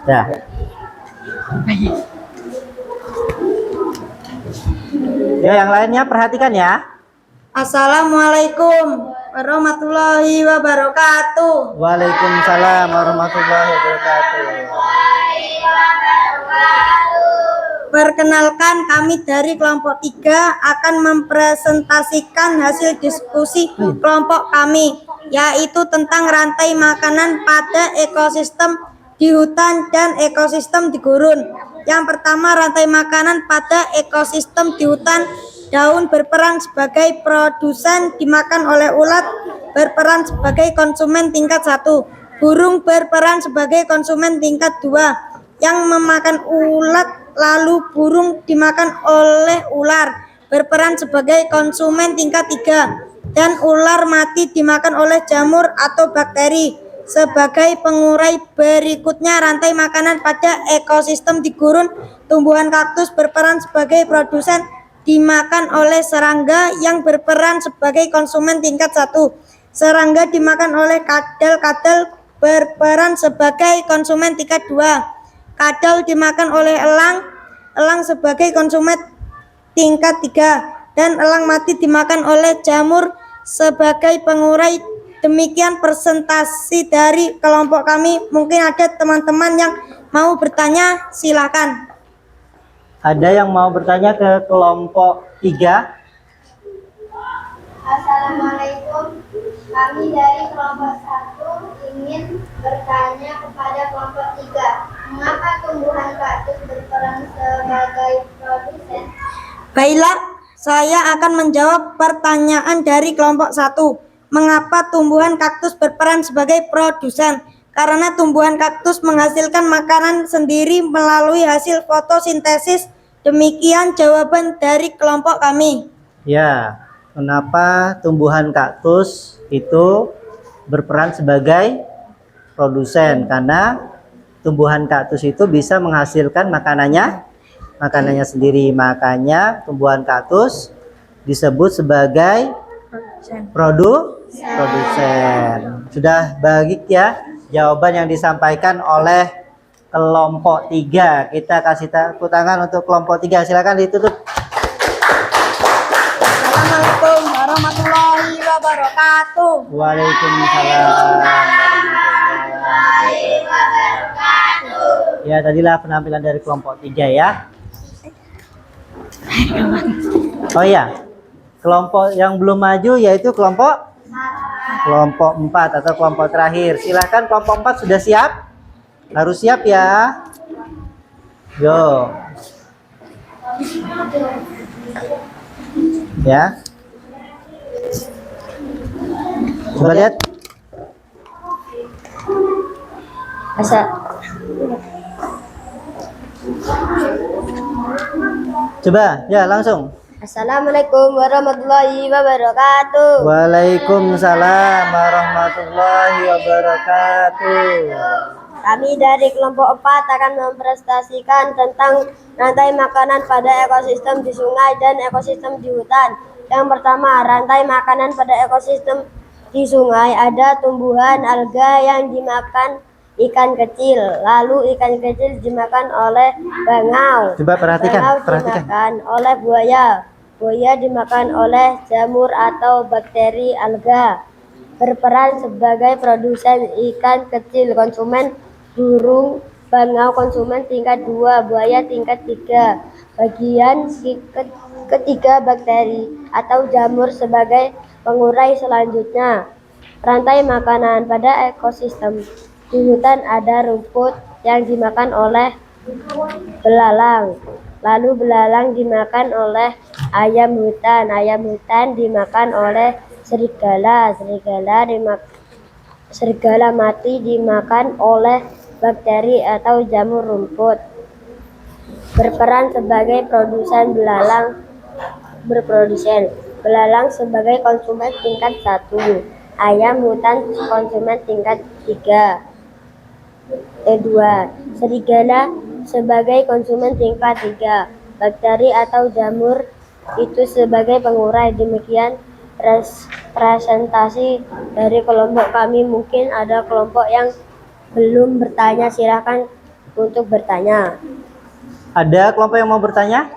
Ya. Ya, yang lainnya perhatikan ya. Assalamualaikum warahmatullahi wabarakatuh. Waalaikumsalam warahmatullahi wabarakatuh. Perkenalkan, kami dari kelompok 3 akan mempresentasikan hasil diskusi kelompok kami, yaitu tentang rantai makanan pada ekosistem di hutan dan ekosistem di gurun. Yang pertama, rantai makanan pada ekosistem di hutan. Daun berperan sebagai produsen, dimakan oleh ulat, berperan sebagai konsumen tingkat 1. Burung berperan sebagai konsumen tingkat 2, yang memakan ulat, lalu burung dimakan oleh ular, berperan sebagai konsumen tingkat 3. Dan ular mati dimakan oleh jamur atau bakteri. Sebagai pengurai berikutnya, rantai makanan pada ekosistem di gurun. Tumbuhan kaktus berperan sebagai produsen, dimakan oleh serangga yang berperan sebagai konsumen tingkat 1. Serangga dimakan oleh kadal, berperan sebagai konsumen tingkat 2. Kadal dimakan oleh elang sebagai konsumen tingkat 3. Dan elang mati dimakan oleh jamur sebagai pengurai. Demikian presentasi dari kelompok kami. Mungkin ada teman-teman yang mau bertanya, silakan. Ada yang mau bertanya ke kelompok 3? Assalamualaikum. Kami dari kelompok 1 ingin bertanya kepada kelompok 3. Mengapa tumbuhan kaktus berperan sebagai produsen? Baiklah, saya akan menjawab pertanyaan dari kelompok 1. Mengapa tumbuhan kaktus berperan sebagai produsen? Karena tumbuhan kaktus menghasilkan makanan sendiri melalui hasil fotosintesis. Demikian jawaban dari kelompok kami. Ya, kenapa tumbuhan kaktus itu berperan sebagai produsen? Karena tumbuhan kaktus itu bisa menghasilkan makanannya sendiri. Makanya tumbuhan kaktus disebut sebagai produsen. Sudah baik ya jawaban yang disampaikan oleh kelompok 3. Kita kasih tepuk tangan untuk kelompok 3. Silakan ditutup. Assalamualaikum warahmatullahi wabarakatuh. Waalaikumsalam. Ya, tadilah penampilan dari kelompok 3 ya. Oh ya, kelompok yang belum maju yaitu kelompok 4 atau kelompok terakhir. Silakan kelompok 4 sudah siap? Harus siap ya. Yo. Ya. Coba lihat. Coba, ya langsung. Assalamualaikum warahmatullahi wabarakatuh. Waalaikumsalam warahmatullahi wabarakatuh. Kami dari kelompok 4 akan mempresentasikan tentang rantai makanan pada ekosistem di sungai dan ekosistem di hutan. Yang pertama, rantai makanan pada ekosistem di sungai ada tumbuhan alga yang dimakan ikan kecil. Lalu ikan kecil dimakan oleh bangau. Coba perhatikan. Dimakan oleh buaya. Buaya dimakan oleh jamur atau bakteri alga. Berperan sebagai produsen ikan kecil, konsumen burung bangau konsumen tingkat 2, buaya tingkat 3. Bagian ketiga bakteri atau jamur sebagai pengurai selanjutnya. Rantai makanan pada ekosistem. Di hutan ada rumput yang dimakan oleh belalang. Lalu belalang dimakan oleh ayam hutan. Ayam hutan dimakan oleh serigala. Serigala mati dimakan oleh bakteri atau jamur rumput. Berperan sebagai produsen belalang berprodusen. Belalang sebagai konsumen tingkat 1, ayam hutan konsumen tingkat 3. 2. Serigala sebagai konsumen tingkat 3, bakteri atau jamur itu sebagai pengurai. Demikian presentasi dari kelompok kami. Mungkin ada kelompok yang belum bertanya, silakan untuk bertanya. Ada kelompok yang mau bertanya?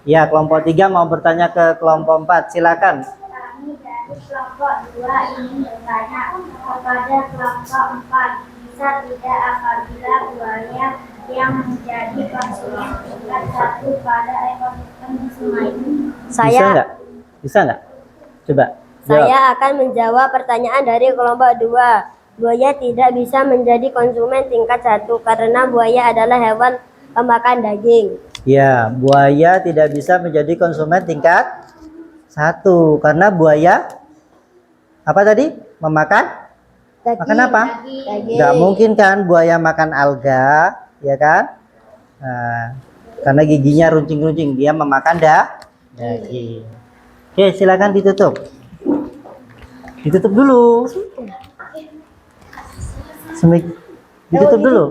Ya, kelompok 3 mau bertanya ke kelompok 4. Silakan. Kami dari kelompok 2 ingin bertanya kepada kelompok 4. Bisa tidak apabila buaya yang menjadi konsumen tingkat 1 pada ekosistem di sungai? Bisa nggak? Bisa nggak? Coba. Saya akan menjawab pertanyaan dari kelompok 2. Buaya tidak bisa menjadi konsumen tingkat 1 karena buaya adalah hewan pemakan daging. Ya, buaya tidak bisa menjadi konsumen tingkat 1 karena buaya apa tadi? Memakan? Makan apa? Daging. Nggak mungkin kan buaya makan alga, ya kan? Nah, karena giginya runcing-runcing, dia memakan daging. Oke, silakan ditutup. Ditutup dulu. Ditutup dulu.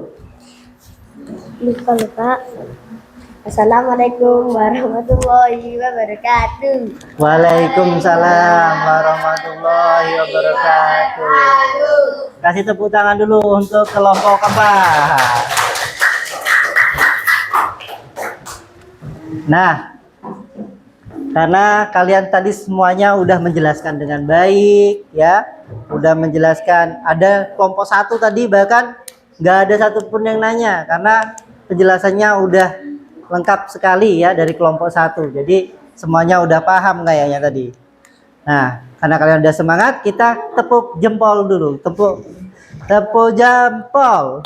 Lupa. Assalamualaikum warahmatullahi wabarakatuh. Waalaikumsalam warahmatullahi wabarakatuh. Kasih tepuk tangan dulu untuk kelompok keempat. Nah, karena kalian tadi semuanya udah menjelaskan dengan baik, ya, udah menjelaskan. Ada kelompok 1 tadi bahkan nggak ada satupun yang nanya karena penjelasannya udah lengkap sekali ya dari kelompok 1. Jadi semuanya udah paham kayaknya tadi. Nah, karena kalian udah semangat, kita tepuk jempol dulu. Tepuk jempol.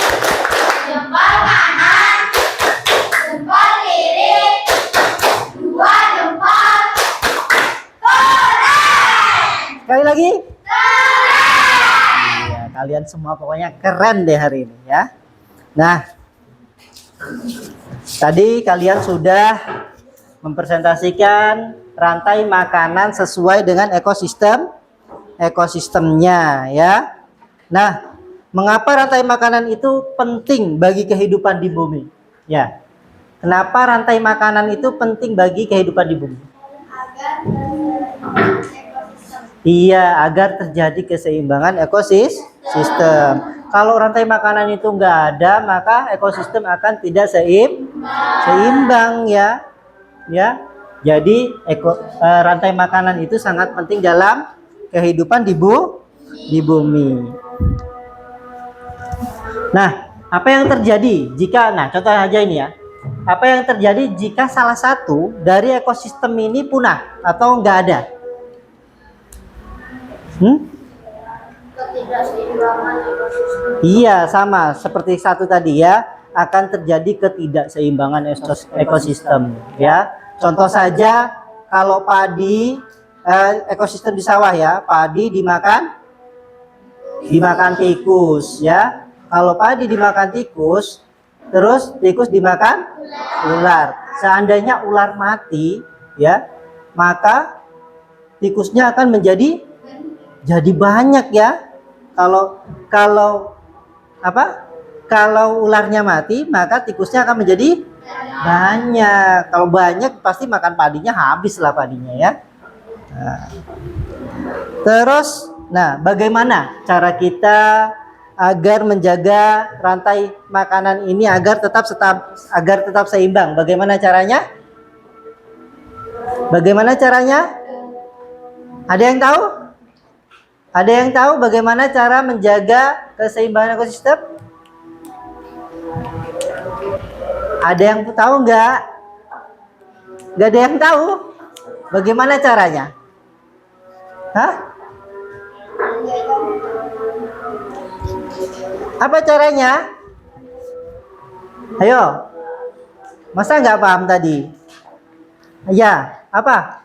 Jempol kanan, jempol kiri, 2 jempol. Keren! Sekali lagi. Iya, kalian semua pokoknya keren deh hari ini ya. Nah, tadi kalian sudah mempresentasikan rantai makanan sesuai dengan ekosistemnya ya. Nah, mengapa rantai makanan itu penting bagi kehidupan di bumi? Ya. Kenapa rantai makanan itu penting bagi kehidupan di bumi? Iya, agar terjadi keseimbangan ekosistem. Kalau rantai makanan itu nggak ada, maka ekosistem akan tidak seimbang ya. Ya. Jadi rantai makanan itu sangat penting dalam kehidupan di bumi. Nah, apa yang terjadi jika, contoh aja ini ya. Apa yang terjadi jika salah satu dari ekosistem ini punah atau nggak ada? Ketidakseimbangan ekosistem. Iya, sama seperti 1 tadi ya, akan terjadi ketidakseimbangan ekosistem ya. Contoh saja kalau padi, ekosistem di sawah ya, padi dimakan tikus ya. Kalau padi dimakan tikus, terus tikus dimakan ular. Seandainya ular mati ya, maka tikusnya akan menjadi banyak ya. Kalau ularnya mati, maka tikusnya akan menjadi banyak. Kalau banyak pasti makan padinya, habis lah padinya ya. Terus, bagaimana cara kita agar menjaga rantai makanan ini agar tetap seimbang? Bagaimana caranya? Ada yang tahu? Ada yang tahu bagaimana cara menjaga keseimbangan ekosistem? Ada yang tahu nggak? Nggak ada yang tahu? Bagaimana caranya? Hah? Apa caranya? Ayo. Masa nggak paham tadi? Ya, apa?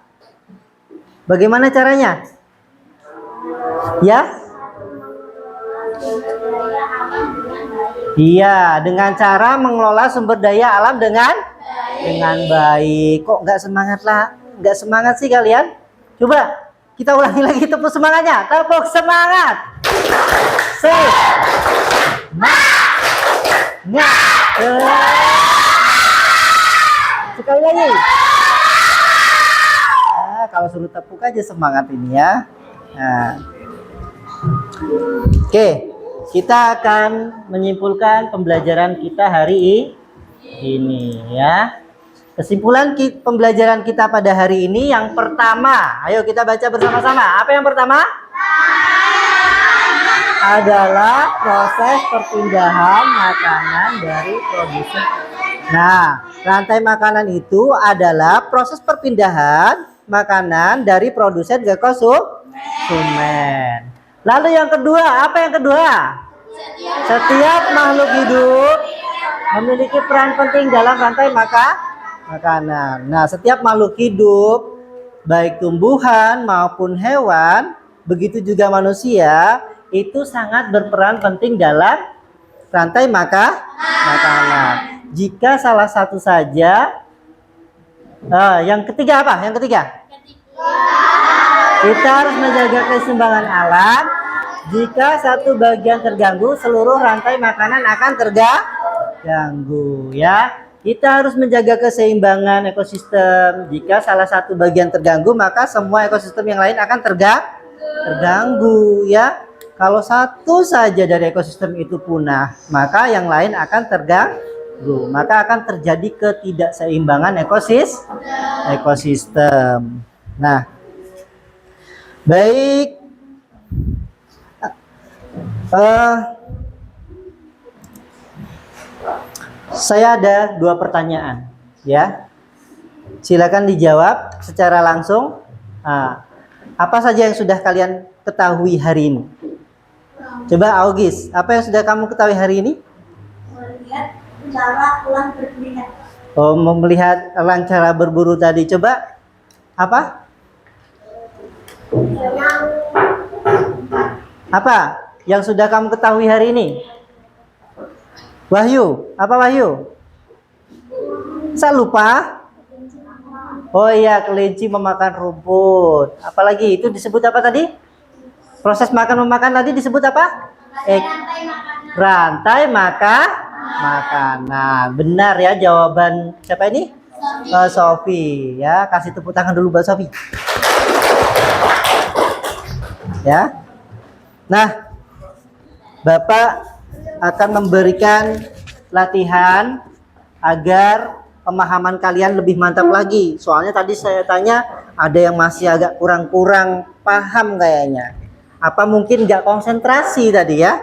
Bagaimana caranya? Ya? Iya, dengan cara mengelola sumber daya alam dengan baik. Kok nggak semangat sih kalian? Coba kita ulangi lagi, tepuk semangatnya. Tepuk semangat. Sip. Nah. Sekali lagi. Nah, kalau suruh tepuk aja semangat ini ya. Nah. Oke, kita akan menyimpulkan pembelajaran kita hari ini ya. Kesimpulan pembelajaran kita pada hari ini yang pertama, ayo kita baca bersama-sama. Apa yang pertama? Adalah proses perpindahan makanan dari produsen. Nah, rantai makanan itu adalah proses perpindahan makanan dari produsen ke konsumen. Lalu yang kedua, apa yang kedua? Setiap makhluk hidup memiliki peran penting dalam rantai makanan. Nah, setiap makhluk hidup, baik tumbuhan maupun hewan, begitu juga manusia, itu sangat berperan penting dalam rantai makanan. Jika salah satu saja, yang ketiga apa? Yang ketiga, kita harus menjaga keseimbangan alam. Jika satu bagian terganggu, seluruh rantai makanan akan terganggu ya. Kita harus menjaga keseimbangan ekosistem. Jika salah satu bagian terganggu, maka semua ekosistem yang lain akan terganggu ya. Kalau satu saja dari ekosistem itu punah, maka yang lain akan terganggu. Maka akan terjadi ketidakseimbangan ekosistem. Nah, baik. Saya ada 2 pertanyaan ya. Silakan dijawab secara langsung. Apa saja yang sudah kalian ketahui hari ini? Coba Augis, apa yang sudah kamu ketahui hari ini? Melihat cara ulang berkeringat. Oh, melihat elang cara berburu tadi. Coba apa? Apa yang sudah kamu ketahui hari ini? Wahyu, apa Wahyu? Saya lupa. Oh iya, kelinci memakan rumput. Apalagi itu disebut apa tadi? Proses makan-memakan tadi disebut apa? Rantai makanan. Benar ya jawaban siapa ini? Sofi ya. Kasih tepuk tangan dulu buat Sofi. Ya. Nah, Bapak akan memberikan latihan agar pemahaman kalian lebih mantap lagi. Soalnya tadi saya tanya ada yang masih agak kurang paham kayaknya. Apa mungkin nggak konsentrasi tadi ya?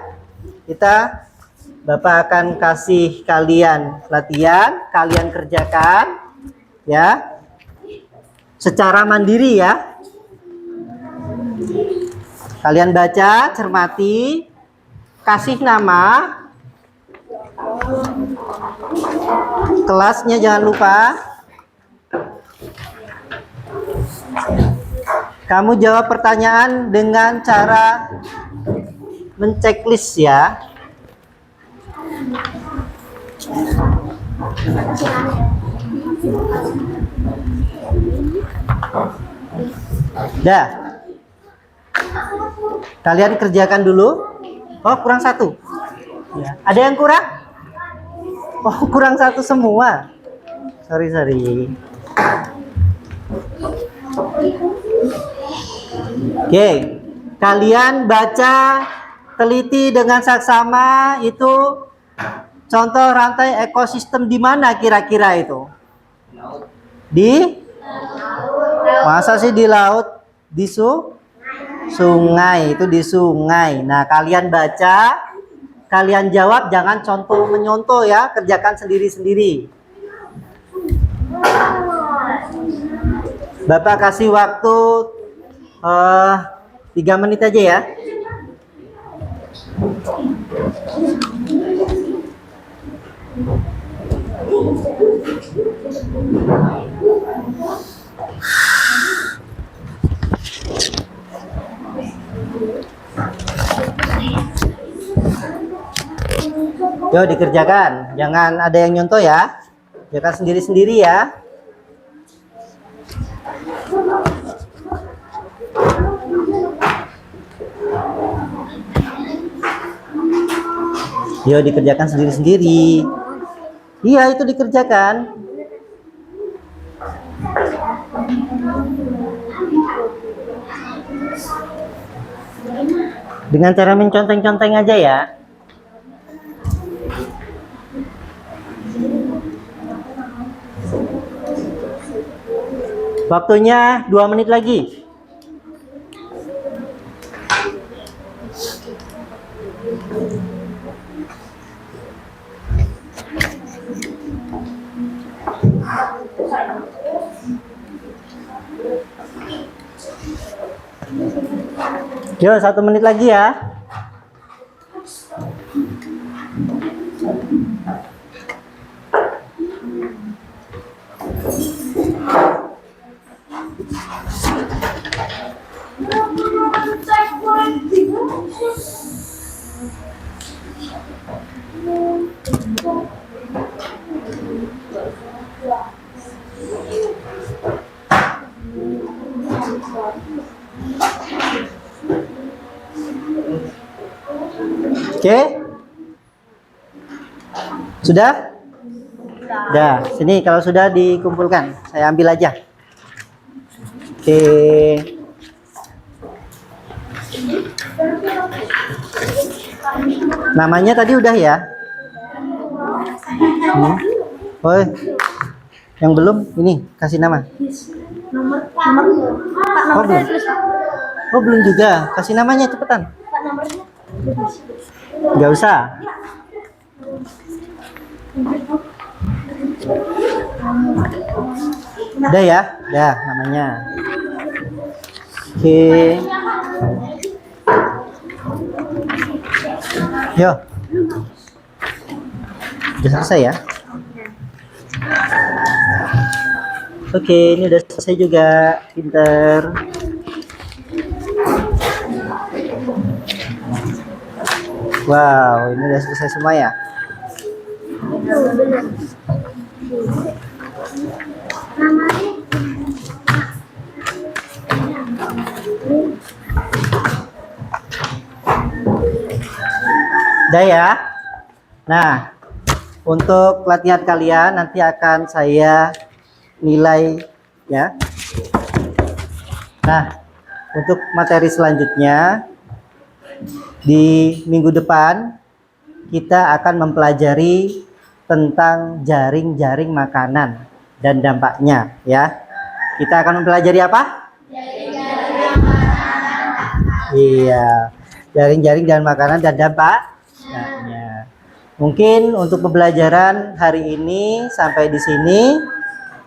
Bapak akan kasih kalian latihan, kalian kerjakan ya. Secara mandiri ya. Kalian baca, cermati, kasih nama, kelasnya jangan lupa. Kamu jawab pertanyaan dengan cara menceklis ya. Dah. Kalian kerjakan dulu. Oh, kurang 1. Ya. Ada yang kurang? Oh, kurang 1 semua. Sorry. Oke. Kalian baca, teliti dengan saksama itu contoh rantai ekosistem di mana kira-kira itu? Di? Masa sih di laut? Di sungai, itu di sungai. Nah, kalian baca, kalian jawab, jangan contoh menyontoh ya, kerjakan sendiri-sendiri. Bapak kasih waktu 3 menit aja ya. Yo, dikerjakan, jangan ada yang nyontoh ya, kerjakan sendiri-sendiri ya. Yo, dikerjakan sendiri-sendiri. Iya, itu dikerjakan. Dengan cara menconteng-conteng aja ya. Waktunya 2 menit lagi. Yo, 1 menit lagi ya. Oke? Sudah? Sudah. Sini kalau sudah dikumpulkan, saya ambil aja. Oke. Namanya tadi udah ya? Oh, yang belum ini kasih nama. Oh, belum. Oh, belum juga. Kasih namanya cepetan. Nggak usah. Udah ya? Udah namanya. Oke. Yo. Udah selesai ya? Oke, ini udah selesai juga. Pinter. Wow, ini udah selesai semua ya? Udah ya? Nah, untuk latihan kalian nanti akan saya nilai ya. Nah, untuk materi selanjutnya di minggu depan kita akan mempelajari tentang jaring-jaring makanan dan dampaknya ya. Kita akan mempelajari apa? Jaring-jaring makanan. Iya, jaring-jaring dan makanan dan dampaknya. Mungkin untuk pembelajaran hari ini sampai di sini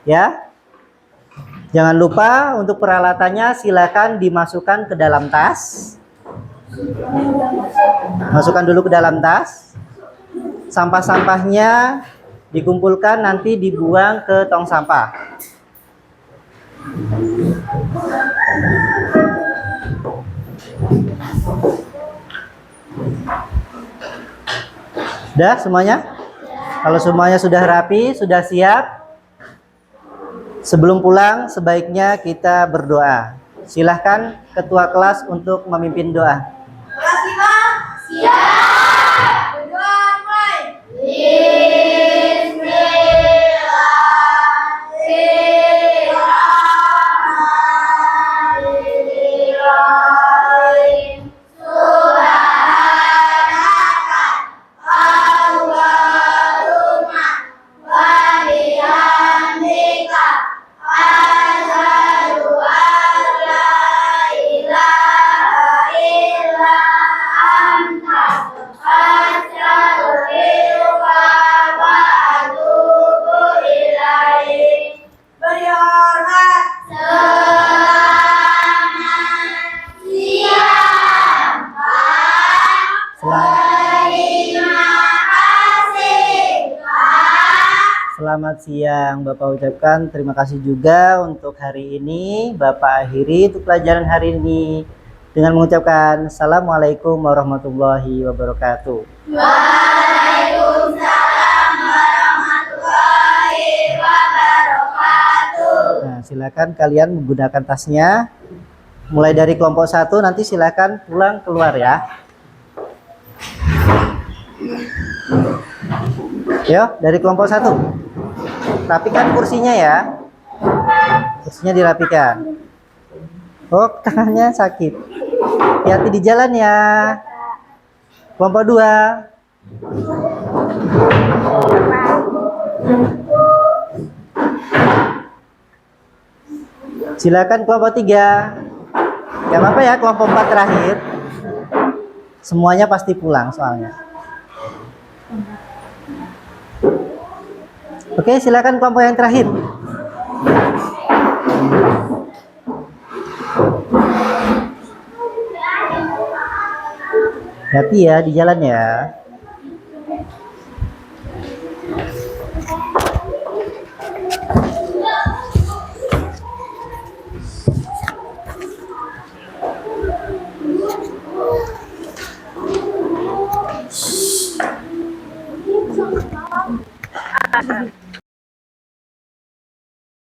ya. Jangan lupa untuk peralatannya silakan dimasukkan ke dalam tas. Masukkan dulu ke dalam tas. Sampah-sampahnya dikumpulkan, nanti dibuang ke tong sampah. Sudah semuanya? Kalau semuanya sudah rapi, sudah siap, sebelum pulang sebaiknya kita berdoa. Silahkan ketua kelas untuk memimpin doa. Kelas 5 siap. Berdoa mulai. Selamat siang, Bapak ucapkan terima kasih juga untuk hari ini. Bapak akhiri untuk pelajaran hari ini dengan mengucapkan Assalamualaikum warahmatullahi wabarakatuh. Waalaikumsalam warahmatullahi wabarakatuh. Nah, silakan kalian menggunakan tasnya. Mulai dari kelompok 1 nanti silakan pulang keluar ya. Yo, dari kelompok 1. Rapikan kursinya ya. Kursinya dirapikan. Oh, tangannya sakit. Hati-hati di jalan ya. Kelompok 2. Silakan kelompok 3. Gak apa-apa ya, kelompok 4 terakhir. Semuanya pasti pulang soalnya. Oke, silakan kelompok yang terakhir. Hati ya di jalan ya.